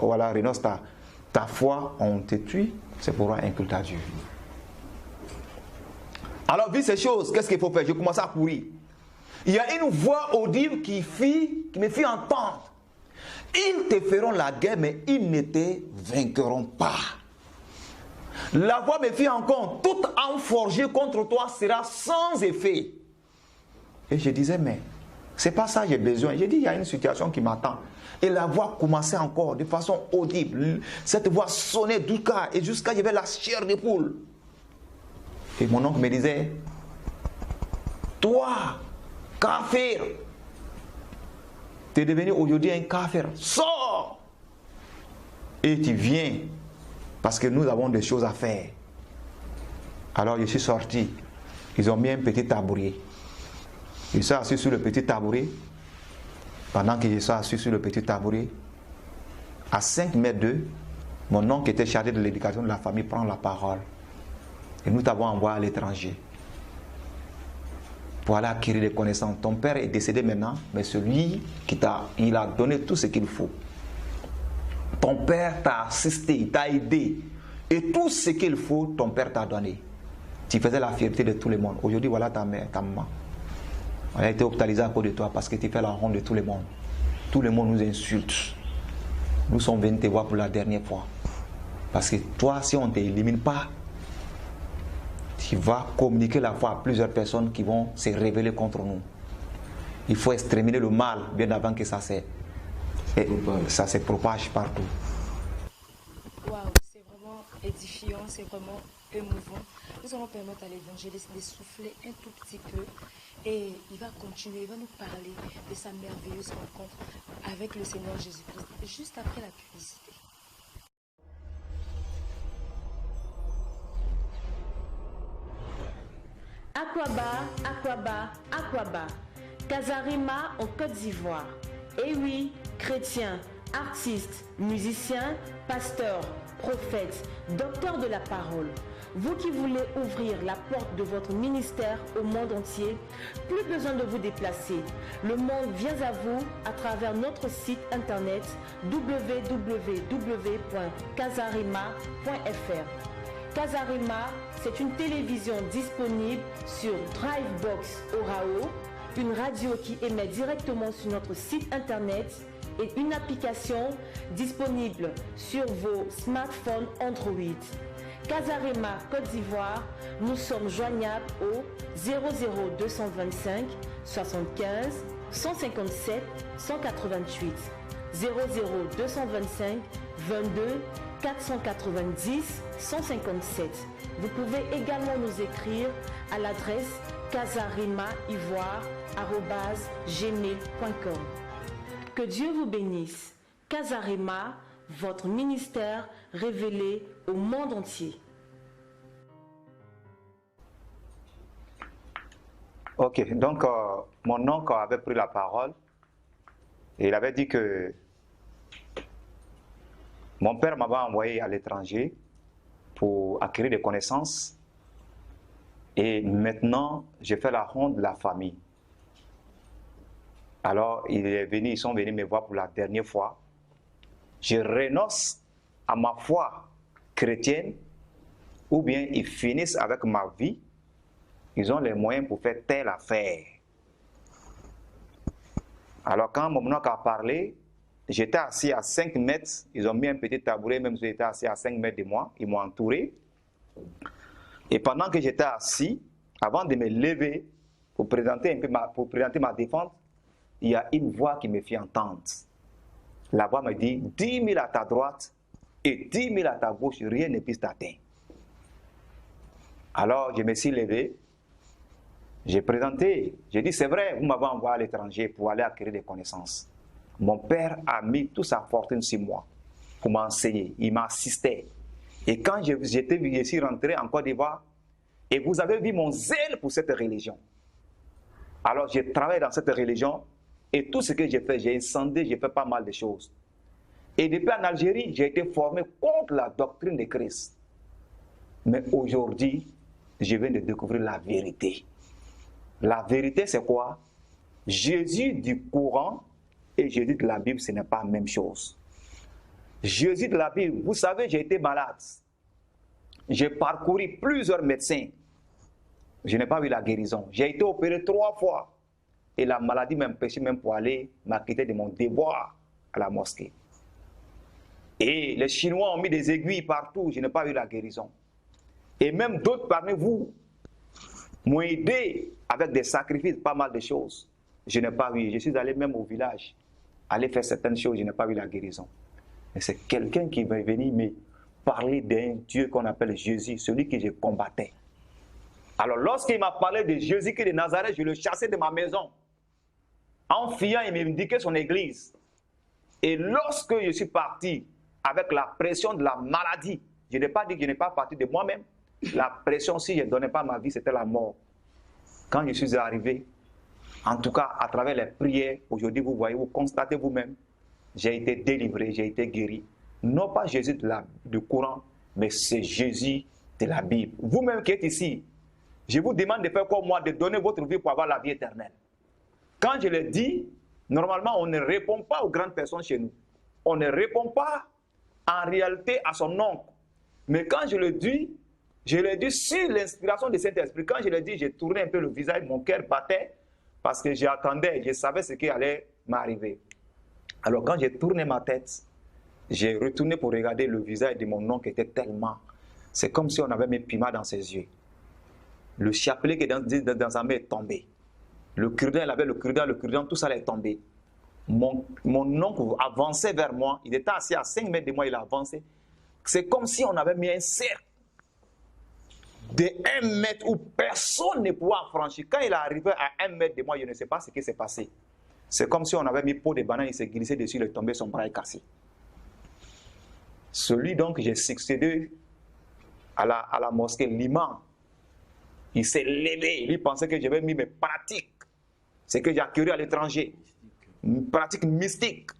voilà, renonce ta foi, on te tue, c'est pour rendre un culte à Dieu. Alors, vu ces choses, qu'est-ce qu'il faut faire? Je commence à courir. Il y a une voix audible qui me fit entendre. Ils te feront la guerre, mais ils ne te vaincront pas. La voix me fit encore, toute arme forgée contre toi sera sans effet. Et je disais, mais c'est pas ça que j'ai besoin. J'ai dit, il y a une situation qui m'attend. Et la voix commençait encore de façon audible. Cette voix sonnait jusqu'à il y avait la chair de poule. Et mon oncle me disait, toi, kafir, tu es devenu aujourd'hui un kafir, sors. Et tu viens, parce que nous avons des choses à faire. Alors je suis sorti. Ils ont mis un petit tabouret. Je suis assis sur le petit tabouret. Pendant que je suis assis sur le petit tabouret, à 5 mètres d'eux, mon oncle qui était chargé de l'éducation de la famille prend la parole. Et nous t'avons envoyé à l'étranger pour aller acquérir des connaissances. Ton père est décédé maintenant, mais celui il a donné tout ce qu'il faut. Ton père t'a assisté, il t'a aidé. Et tout ce qu'il faut, ton père t'a donné. Tu faisais la fierté de tout le monde. Aujourd'hui, voilà ta mère, ta maman. On a été hospitalisé à cause de toi parce que tu fais la honte de tout le monde. Tout le monde nous insulte. Nous sommes venus te voir pour la dernière fois. Parce que toi, si on ne t'élimine pas, tu vas communiquer la foi à plusieurs personnes qui vont se révéler contre nous. Il faut exterminer le mal bien avant que ça se propage partout. Waouh, c'est vraiment édifiant, c'est vraiment émouvant. Nous allons permettre à l'évangéliste de souffler un tout petit peu et il va continuer, il va nous parler de sa merveilleuse rencontre avec le Seigneur Jésus-Christ juste après la publicité. Aquaba, Casarima en Côte d'Ivoire. Et oui, chrétiens, artistes, musiciens, pasteurs, prophètes, docteurs de la parole. Vous qui voulez ouvrir la porte de votre ministère au monde entier, plus besoin de vous déplacer. Le monde vient à vous à travers notre site internet www.casarima.fr. Casarima, c'est une télévision disponible sur Drivebox Orao, une radio qui émet directement sur notre site internet et une application disponible sur vos smartphones Android. Casarima Côte d'Ivoire, nous sommes joignables au 00225 75 157 188 00225 22 490 157. Vous pouvez également nous écrire à l'adresse casarimaIvoire@gmail.com. Que Dieu vous bénisse. Casarima, votre ministère révélé au monde entier. Ok, donc mon oncle avait pris la parole et il avait dit que mon père m'avait envoyé à l'étranger pour acquérir des connaissances et maintenant j'ai fait la honte de la famille. Alors ils sont venus me voir pour la dernière fois. Je renonce à ma foi chrétienne ou bien ils finissent avec ma vie. Ils ont les moyens pour faire telle affaire. Alors quand mon oncle a parlé, j'étais assis à 5 mètres. Ils ont mis un petit tabouret, même si j'étais assis à 5 mètres de moi. Ils m'ont entouré. Et pendant que j'étais assis, avant de me lever pour présenter ma défense, il y a une voix qui me fit entendre. La voix me dit, 10 000 à ta droite et 10 000 à ta gauche, rien ne puisse t'atteindre. Alors je me suis levé, j'ai présenté, j'ai dit, c'est vrai, vous m'avez envoyé à l'étranger pour aller acquérir des connaissances. Mon père a mis toute sa fortune sur moi pour m'enseigner, il m'a assisté. Et quand je suis rentré en Côte d'Ivoire, et vous avez vu mon zèle pour cette religion. Alors j'ai travaillé dans cette religion, et tout ce que j'ai fait, j'ai incendé, j'ai fait pas mal de choses. Et depuis en Algérie, j'ai été formé contre la doctrine de Christ. Mais aujourd'hui, je viens de découvrir la vérité. La vérité, c'est quoi? Jésus du Coran et Jésus de la Bible, ce n'est pas la même chose. Jésus de la Bible, vous savez, j'ai été malade. J'ai parcouru plusieurs médecins. Je n'ai pas eu la guérison. J'ai été opéré 3 fois. Et la maladie m'empêchait même pour aller m'acquitter de mon devoir à la mosquée. Et les Chinois ont mis des aiguilles partout. Je n'ai pas eu la guérison. Et même d'autres parmi vous m'ont aidé avec des sacrifices, pas mal de choses. Je n'ai pas eu. Je suis allé même au village, aller faire certaines choses. Je n'ai pas eu la guérison. Mais c'est quelqu'un qui va venir me parler d'un Dieu qu'on appelle Jésus, celui que je combattais. Alors lorsqu'il m'a parlé de Jésus qui est de Nazareth, je le chassais de ma maison. En fuyant, il m'indiquait son église. Et lorsque je suis parti avec la pression de la maladie, je n'ai pas dit que je n'ai pas parti de moi-même. La pression, si je ne donnais pas ma vie, c'était la mort. Quand je suis arrivé, en tout cas à travers les prières, aujourd'hui vous voyez, vous constatez vous-même, j'ai été délivré, j'ai été guéri. Non pas Jésus du courant, mais c'est Jésus de la Bible. Vous-même qui êtes ici, je vous demande de faire comme moi, de donner votre vie pour avoir la vie éternelle. Quand je le dis, normalement, on ne répond pas aux grandes personnes chez nous. On ne répond pas en réalité à son oncle. Mais quand je le dis sur l'inspiration du Saint-Esprit. Quand je le dis, j'ai tourné un peu le visage, mon cœur battait parce que j'attendais, je savais ce qui allait m'arriver. Alors quand j'ai tourné ma tête, j'ai retourné pour regarder le visage de mon oncle qui était tellement... C'est comme si on avait mis piment dans ses yeux. Le chapelet qui est dans sa main est tombé. Le cure-dent, il avait le cure-dent, tout ça est tombé. Mon oncle avançait vers moi. Il était assis à 5 mètres de moi, il a avancé. C'est comme si on avait mis un cercle de 1 mètre où personne ne pouvait franchir. Quand il est arrivé à 1 mètre de moi, je ne sais pas ce qui s'est passé. C'est comme si on avait mis peau de banane, il s'est glissé dessus, il est tombé, son bras est cassé. Celui donc que j'ai succédé à la mosquée, l'imam, il s'est levé, il pensait que j'avais mis mes pratiques, ce que j'ai acquis à l'étranger, une pratique mystique.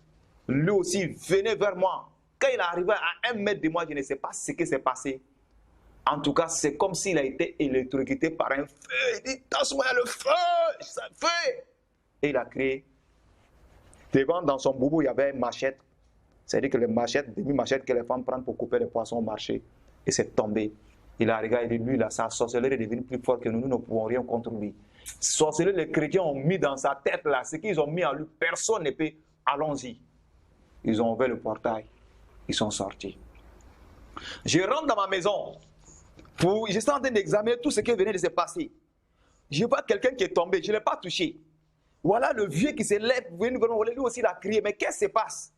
Lui aussi venait vers moi. Quand il est arrivé à 1 mètre de moi, je ne sais pas ce qui s'est passé. En tout cas, c'est comme s'il a été électrocuté par un feu. Il dit, tasse-moi le feu, ça fait. Et il a crié. Devant, dans son boubou, il y avait une machette. C'est-à-dire que les machettes, demi-machettes que les femmes prennent pour couper les poissons au marché. Et c'est tombé. Il a regardé, il dit, lui, là, sa sorcellerie est devenue plus forte que nous, nous ne pouvons rien contre lui. Sorcellerie, les chrétiens ont mis dans sa tête, là, ce qu'ils ont mis en lui, personne ne peut. Allons-y. Ils ont ouvert le portail. Ils sont sortis. Je rentre dans ma maison. Je suis en train d'examiner tout ce qui venait de se passer. Je vois quelqu'un qui est tombé, je ne l'ai pas touché. Voilà le vieux qui se lève, lui aussi il a crié, mais qu'est-ce qui se passe?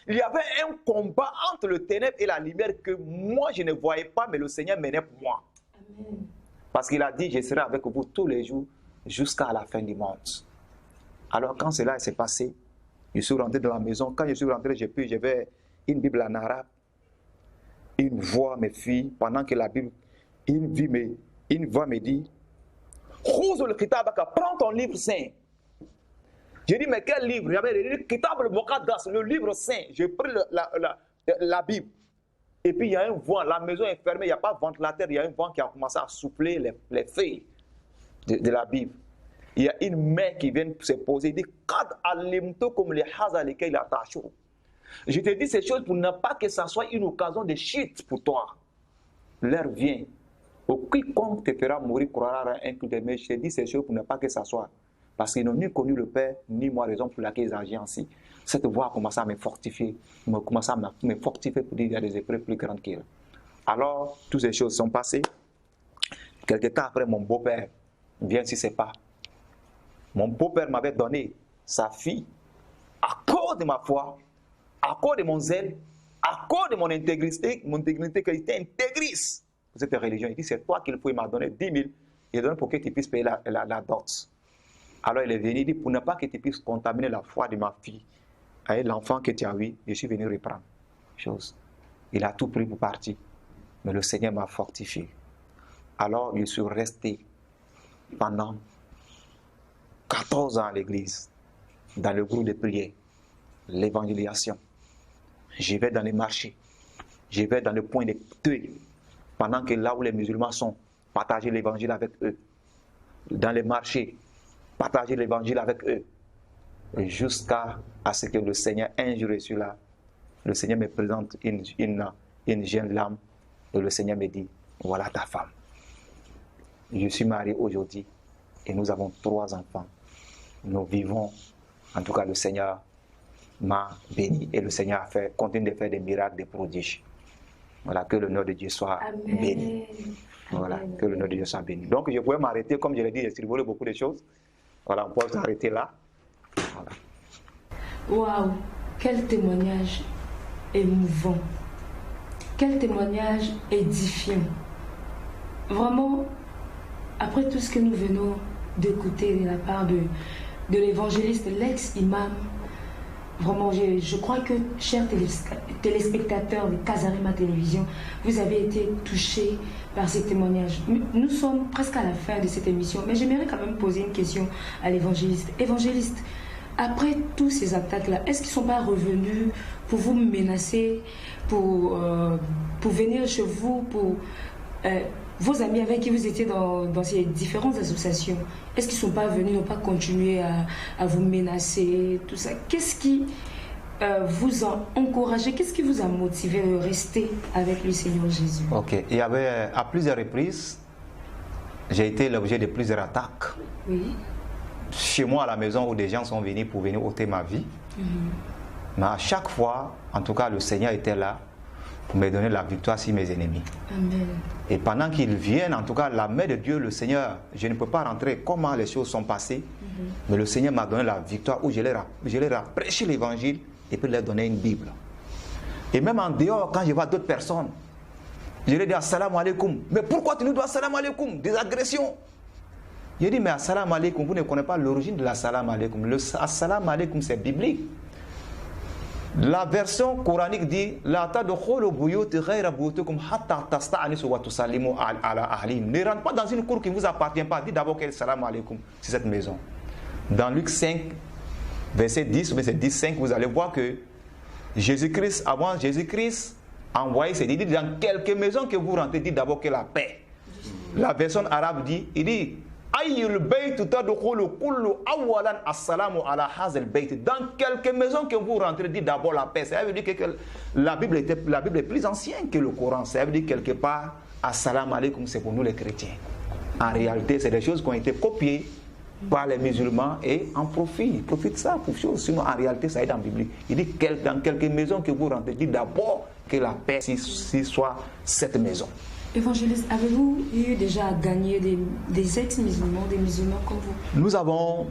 Il y avait un combat entre le ténèbre et la lumière que moi je ne voyais pas, mais le Seigneur menait pour moi. Amen. Parce qu'il a dit, je serai avec vous tous les jours jusqu'à la fin du monde. Alors quand cela s'est passé, je suis rentré dans la maison. Quand je suis rentré, j'avais une Bible en arabe. Une voix me fit, pendant que la Bible, une voix me dit, prends ton livre saint. J'ai dit, mais quel livre? J'avais le livre Kitab al-Muqaddas, le livre saint. J'ai pris la Bible. Et puis il y a un vent, la maison est fermée, il n'y a pas de ventilateur, il y a un vent qui a commencé à souffler les feuilles de la Bible. Il y a une main qui vient se poser, il dit, je te dis ces choses pour ne pas que ça soit une occasion de chute pour toi. L'heure vient. Quiconque te fera mourir croira à un coup de main. Je te dis ces choses pour ne pas que ça soit. Parce qu'ils n'ont ni connu le Père, ni moi, raison pour laquelle ils agissent ainsi. Cette voix a commencé à me fortifier. Commencé à me fortifier pour dire qu'il y a des épreuves plus grandes qu'elle. Alors, toutes ces choses sont passées. Quelque temps après, mon beau-père vient sur ses pas. Mon beau-père m'avait donné sa fille à cause de ma foi, à cause de mon zèle, à cause de mon intégrité qui était intégriste pour cette religion. Il dit, c'est toi qu'il faut, il m'a donné 10 000. Il donne pour que tu puisses payer la dot. Alors il est venu, il dit, pour ne pas que tu puisses contaminer la foi de ma fille, avec l'enfant que tu as eu, je suis venu reprendre. Chose. Il a tout pris pour partir. Mais le Seigneur m'a fortifié. Alors je suis resté pendant 14 ans à l'église, dans le groupe de prière, l'évangélisation. Je vais dans les marchés, je vais dans le point de deuil, pendant que là où les musulmans sont, partager l'évangile avec eux. Dans les marchés, partager l'évangile avec eux. jusqu'à ce que le Seigneur, un jour, je suis là, le Seigneur me présente une jeune dame et le Seigneur me dit, voilà ta femme. Je suis marié aujourd'hui et nous avons 3 enfants. Nous vivons, en tout cas le Seigneur m'a béni et le Seigneur continue de faire des miracles, des prodiges. Voilà, que le nom de Dieu soit béni. Voilà, que le nom de Dieu soit béni. Donc je pourrais m'arrêter, comme je l'ai dit, j'ai survolé beaucoup de choses. Voilà, on peut s'arrêter là. Voilà. Waouh, quel témoignage émouvant. Quel témoignage édifiant. Vraiment, après tout ce que nous venons d'écouter de la part de l'évangéliste, l'ex-imam, vraiment, je crois que, chers téléspectateurs de Kazarima Télévision, vous avez été touchés par ces témoignages. Nous sommes presque à la fin de cette émission, mais j'aimerais quand même poser une question à l'évangéliste. Évangéliste, après tous ces attaques-là, est-ce qu'ils ne sont pas revenus pour vous menacer, pour venir chez vous, pour vos amis avec qui vous étiez dans ces différentes associations? Est-ce qu'ils ne sont pas venus, n'ont pas continué à vous menacer, tout ça? Qu'est-ce qui vous a encouragé, qu'est-ce qui vous a motivé de rester avec le Seigneur Jésus? Ok, il y avait à plusieurs reprises, j'ai été l'objet de plusieurs attaques. Oui. Chez moi à la maison où des gens sont venus pour venir ôter ma vie. Mais à chaque fois, en tout cas, le Seigneur était là pour me donner la victoire sur mes ennemis. Amen. Et pendant qu'ils viennent, en tout cas, la main de Dieu, le Seigneur, je ne peux pas rentrer comment les choses sont passées, mais le Seigneur m'a donné la victoire où je leur ai prêché l'évangile et puis leur donner une Bible. Et même en dehors, quand je vois d'autres personnes, je leur dis assalamu alaikum. Mais pourquoi tu nous dois assalamu alaikum? Des agressions. Je dis, mais assalamu alaikum, vous ne connaissez pas l'origine de l'assalamu alaikum. Le assalamu alaikum, c'est biblique. La version coranique dit ne rentre pas dans une cour qui ne vous appartient pas. Dites d'abord quel salam alaikum sur cette maison. Dans Luc 5, verset 10, verset 10-5, vous allez voir que Jésus-Christ, avant Jésus-Christ, envoyé ses dit dans quelques maisons que vous rentrez, dites d'abord que la paix. La version arabe dit, il dit dans quelques maisons que vous rentrez, dites d'abord la paix. Ça veut dire que la Bible est plus ancienne que le Coran. Ça veut dire quelque part, assalamu alaikum, c'est pour nous les chrétiens. En réalité, c'est des choses qui ont été copiées par les musulmans et en profitent de ça pour choses. Sinon, en réalité, ça est dans la Bible. Il dit dans quelques maisons que vous rentrez, dites d'abord que la paix soit cette maison. Évangéliste, avez-vous eu déjà à gagner des ex-musulmans, des musulmans comme vous? Nous avons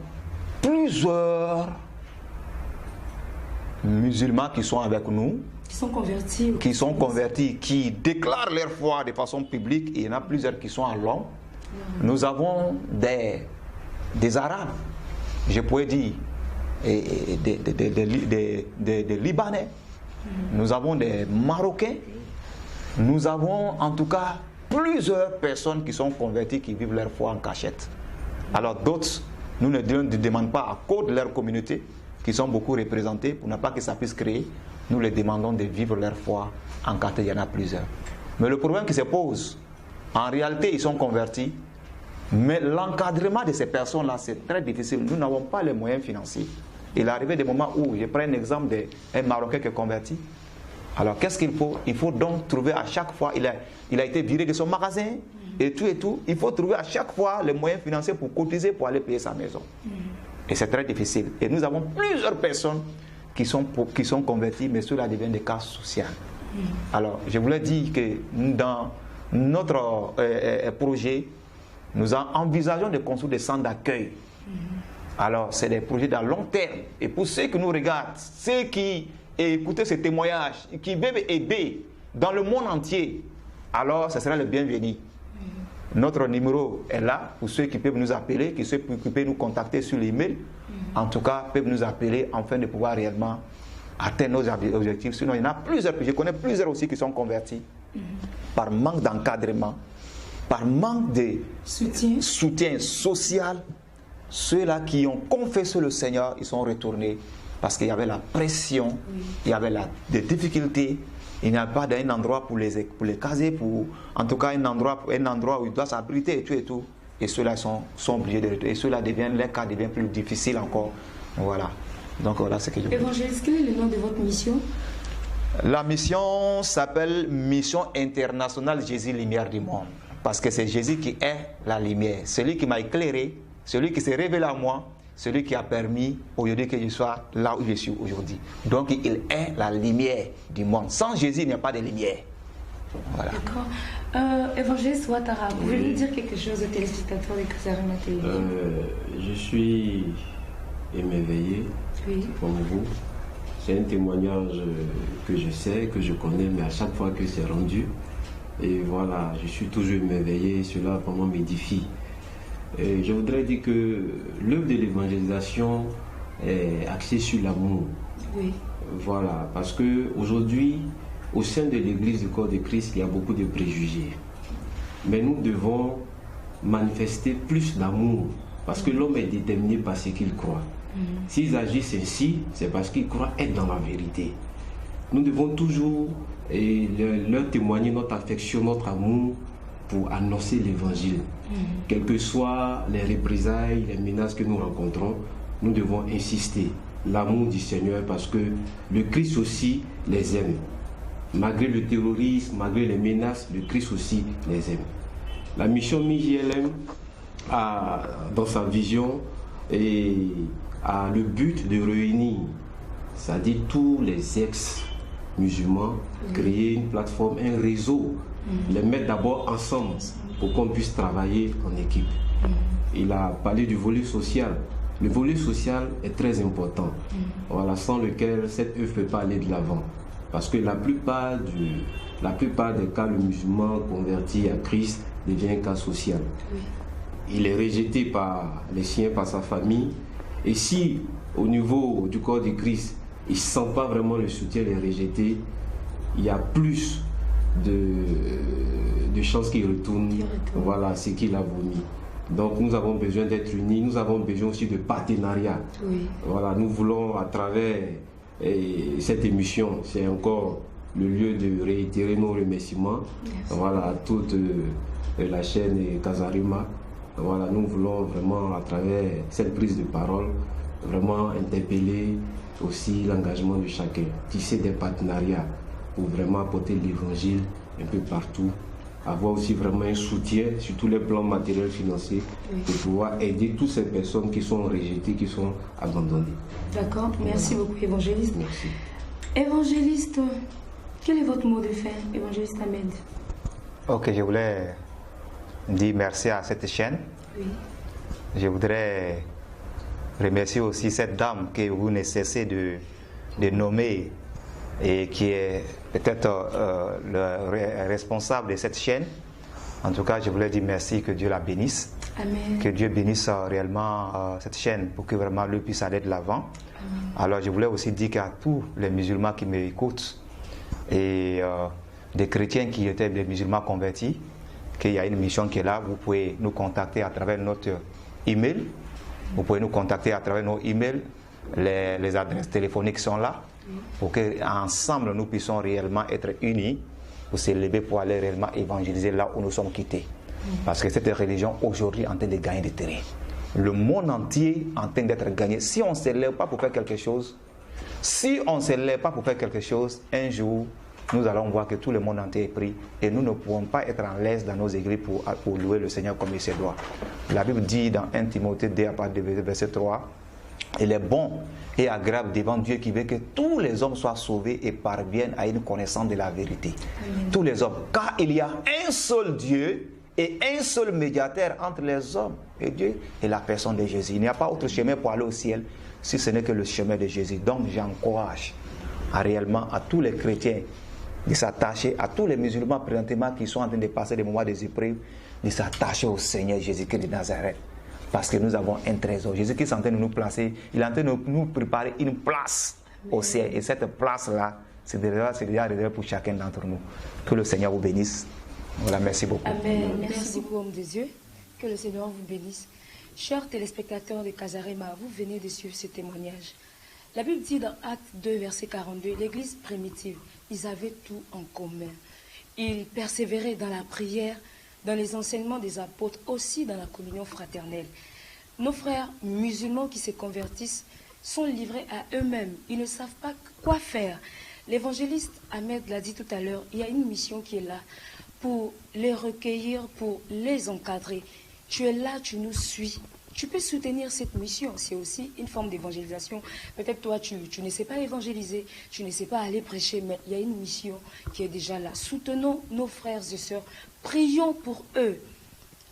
plusieurs musulmans qui sont avec nous. Qui sont convertis. Qui déclarent leur foi de façon publique. Et il y en a plusieurs qui sont à l'ombre. Nous avons des Arabes, je pourrais dire, des Libanais. Nous avons des Marocains. Nous avons en tout cas plusieurs personnes qui sont converties, qui vivent leur foi en cachette. Alors d'autres, nous ne demandons pas à cause de leur communauté, qui sont beaucoup représentés, pour ne pas que ça puisse créer, nous les demandons de vivre leur foi en cachette. Il y en a plusieurs. Mais le problème qui se pose, en réalité, ils sont convertis, mais l'encadrement de ces personnes-là, c'est très difficile. Nous n'avons pas les moyens financiers. Il est arrivé des moments où, je prends un exemple d'un Marocain qui est converti. Alors, qu'est-ce qu'il faut? Il faut donc trouver à chaque fois, il a été viré de son magasin et tout. Il faut trouver à chaque fois les moyens financiers pour cotiser, pour aller payer sa maison. Et c'est très difficile. Et nous avons plusieurs personnes qui sont converties, mais cela devient des cas sociaux. Alors, je voulais dire que dans notre projet, nous envisageons de construire des centres d'accueil. Alors, c'est des projets dans long terme. Et pour ceux qui nous regardent, ceux qui écoutent ces témoignages, qui veulent aider dans le monde entier, alors ce sera le bienvenu. Notre numéro est là pour ceux qui peuvent nous appeler, ceux qui peuvent nous contacter sur l'email. En tout cas, peuvent nous appeler afin de pouvoir réellement atteindre nos objectifs. Sinon, il y en a plusieurs, je connais plusieurs aussi qui sont convertis par manque d'encadrement, par manque de soutien social. Ceux-là qui ont confessé le Seigneur, ils sont retournés parce qu'il y avait la pression, il y avait des difficultés. Il n'y a pas d'un endroit pour les caser, en tout cas un endroit où ils doivent s'abriter et tout. Et ceux-là sont obligés de retourner. Et ceux-là leur cas devient plus difficile encore. Voilà. Donc voilà ce que je veux dire. Évangéliste, quel est le nom de votre mission? La mission s'appelle Mission internationale Jésus Lumière du monde. Parce que c'est Jésus qui est la lumière. Celui qui m'a éclairé, celui qui s'est révélé à moi, celui qui a permis aujourd'hui que je sois là où je suis aujourd'hui. Donc il est la lumière du monde. Sans Jésus, il n'y a pas de lumière. Voilà. D'accord. Évangéliste Ouattara, pouvez-vous dire quelque chose aux téléspectateurs de Kazarima Télévision? Je suis émerveillé comme vous. C'est un témoignage que je sais, que je connais, mais à chaque fois que c'est rendu, et voilà, je suis toujours émerveillé, cela vraiment m'édifie. Et je voudrais dire que l'œuvre de l'évangélisation est axée sur l'amour. Oui. Voilà, parce qu'aujourd'hui, au sein de l'Église du corps de Christ, il y a beaucoup de préjugés. Mais nous devons manifester plus d'amour, parce que l'homme est déterminé par ce qu'il croit. S'ils agissent ainsi, c'est parce qu'ils croient être dans la vérité. Nous devons toujours leur témoigner notre affection, notre amour pour annoncer l'évangile. Quelles que soient les représailles, les menaces que nous rencontrons, nous devons insister. L'amour du Seigneur, parce que le Christ aussi les aime. Malgré le terrorisme, malgré les menaces, le Christ aussi les aime. La mission MIJLM a, dans sa vision, a le but de réunir, c'est-à-dire tous les ex-musulmans, créer une plateforme, un réseau, les mettre d'abord ensemble pour qu'on puisse travailler en équipe. Il a parlé du volet social. Le volet social est très important, voilà, sans lequel cette œuvre ne peut pas aller de l'avant. Parce que la plupart des cas, le musulman converti à Christ devient un cas social. Il est rejeté par les siens, par sa famille. Et si, au niveau du corps de Christ, il ne sent pas vraiment le soutien, il est rejeté, il y a plus de chances qu'il retourne, voilà, ce qu'il a vomi. Donc nous avons besoin d'être unis, nous avons besoin aussi de partenariat. Voilà, nous voulons à travers cette émission, c'est encore le lieu de réitérer nos remerciements, voilà, à toute la chaîne Kazarima. Voilà, nous voulons vraiment, à travers cette prise de parole, vraiment interpeller aussi l'engagement de chacun, tisser des partenariats pour vraiment apporter l'évangile un peu partout, avoir aussi vraiment un soutien sur tous les plans matériels, financiers, pour pouvoir aider toutes ces personnes qui sont rejetées, qui sont abandonnées. D'accord, merci beaucoup, évangéliste. Merci. Évangéliste, quel est votre mot de fin, évangéliste Ahmed? Ok, je voulais dire merci à cette chaîne. Je voudrais remercier aussi cette dame que vous ne cessez de nommer et qui est peut-être le responsable de cette chaîne. En tout cas, je voulais dire merci, que Dieu la bénisse. Amen. Que Dieu bénisse réellement cette chaîne pour que vraiment lui puisse aller de l'avant. Alors, je voulais aussi dire qu'à tous les musulmans qui m'écoutent et des chrétiens qui étaient des musulmans convertis, qu'il y a une mission qui est là. Vous pouvez nous contacter à travers notre email. Vous pouvez nous contacter à travers nos emails. Les adresses téléphoniques sont là pour qu'ensemble nous puissions réellement être unis pour s'élever, pour aller réellement évangéliser là où nous sommes quittés. Parce que cette religion aujourd'hui est en train de gagner du terrain. Le monde entier est en train d'être gagné. Si on ne se lève pas pour faire quelque chose, un jour, nous allons voir que tout le monde entier est pris et nous ne pouvons pas être en l'aise dans nos églises pour louer le Seigneur comme il se doit. La Bible dit dans 1 Timothée 2 à partir de verset 3, il est bon et agréable devant Dieu qui veut que tous les hommes soient sauvés et parviennent à une connaissance de la vérité. Amen. Tous les hommes, car il y a un seul Dieu et un seul médiateur entre les hommes et Dieu et la personne de Jésus. Il n'y a pas autre chemin pour aller au ciel si ce n'est que le chemin de Jésus. Donc j'encourage réellement à tous les chrétiens de s'attacher, à tous les musulmans présentement qui sont en train de passer des moments des épreuves, de s'attacher au Seigneur Jésus-Christ de Nazareth. Parce que nous avons un trésor. Jésus-Christ est en train de nous placer, il est en train de nous préparer une place au ciel. Et cette place-là, c'est déjà réservé pour chacun d'entre nous. Que le Seigneur vous bénisse. Voilà, merci beaucoup. Amen. Merci beaucoup, homme de Dieu. Que le Seigneur vous bénisse. Chers téléspectateurs de Kazarima, vous venez de suivre ce témoignage. La Bible dit dans Actes 2, verset 42, l'Église primitive, ils avaient tout en commun. Ils persévéraient dans la prière, dans les enseignements des apôtres, aussi dans la communion fraternelle. Nos frères musulmans qui se convertissent, sont livrés à eux-mêmes. Ils ne savent pas quoi faire. L'évangéliste Ahmed l'a dit tout à l'heure, il y a une mission qui est là pour les recueillir, pour les encadrer. Tu es là, tu nous suis. Tu peux soutenir cette mission. C'est aussi une forme d'évangélisation. Peut-être toi, tu ne sais pas évangéliser, tu ne sais pas aller prêcher, mais il y a une mission qui est déjà là. Soutenons nos frères et sœurs. Prions pour eux.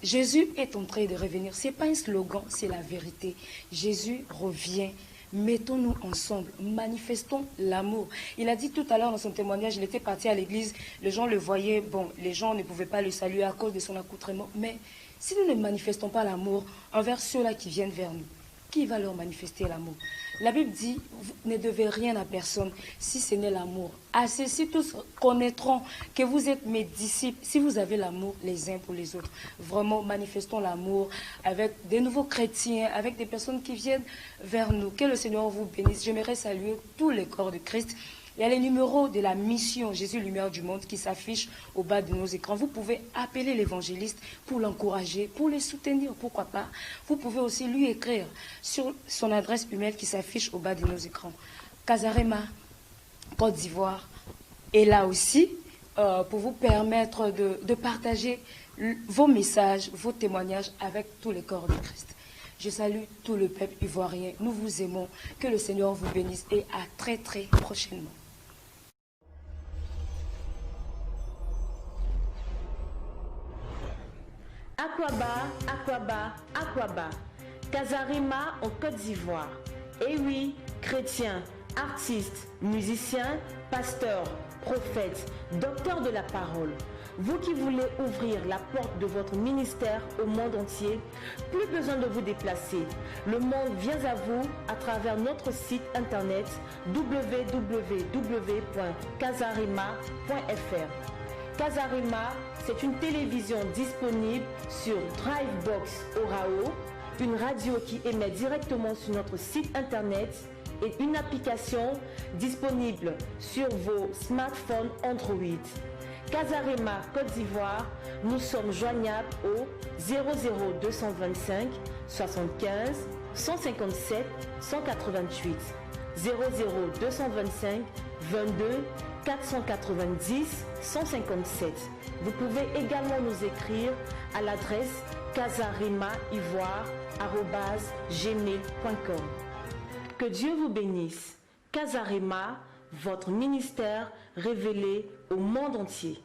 Jésus est en train de revenir. Ce n'est pas un slogan, c'est la vérité. Jésus revient. Mettons-nous ensemble, manifestons l'amour. Il a dit tout à l'heure dans son témoignage, il était parti à l'église, les gens le voyaient, bon, les gens ne pouvaient pas le saluer à cause de son accoutrement, mais si nous ne manifestons pas l'amour envers ceux-là qui viennent vers nous, qui va leur manifester l'amour? La Bible dit, vous ne devez rien à personne si ce n'est l'amour. À ceux-ci tous connaîtront que vous êtes mes disciples si vous avez l'amour les uns pour les autres. Vraiment, manifestons l'amour avec des nouveaux chrétiens, avec des personnes qui viennent vers nous. Que le Seigneur vous bénisse. J'aimerais saluer tous les corps de Christ. Il y a les numéros de la mission Jésus Lumière du Monde qui s'affichent au bas de nos écrans. Vous pouvez appeler l'évangéliste pour l'encourager, pour les soutenir, pourquoi pas. Vous pouvez aussi lui écrire sur son adresse email qui s'affiche au bas de nos écrans. Casarema, Côte d'Ivoire est là aussi pour vous permettre de partager vos messages, vos témoignages avec tous les corps de Christ. Je salue tout le peuple ivoirien. Nous vous aimons. Que le Seigneur vous bénisse et à très très prochainement. Aquaba, Aquaba, Aquaba. Casarema en Côte d'Ivoire. Et oui, chrétiens, artistes, musiciens, pasteurs, prophètes, docteurs de la parole. Vous qui voulez ouvrir la porte de votre ministère au monde entier, plus besoin de vous déplacer. Le monde vient à vous à travers notre site internet www.casarema.fr. Casarema, c'est une télévision disponible sur Drivebox Orao, une radio qui émet directement sur notre site internet et une application disponible sur vos smartphones Android. Casarema Côte d'Ivoire, nous sommes joignables au 00225 75 157 188 00225 22 490 157. Vous pouvez également nous écrire à l'adresse casaremaivoire@gmail.com. Que Dieu vous bénisse. Casarema, votre ministère révélé au monde entier.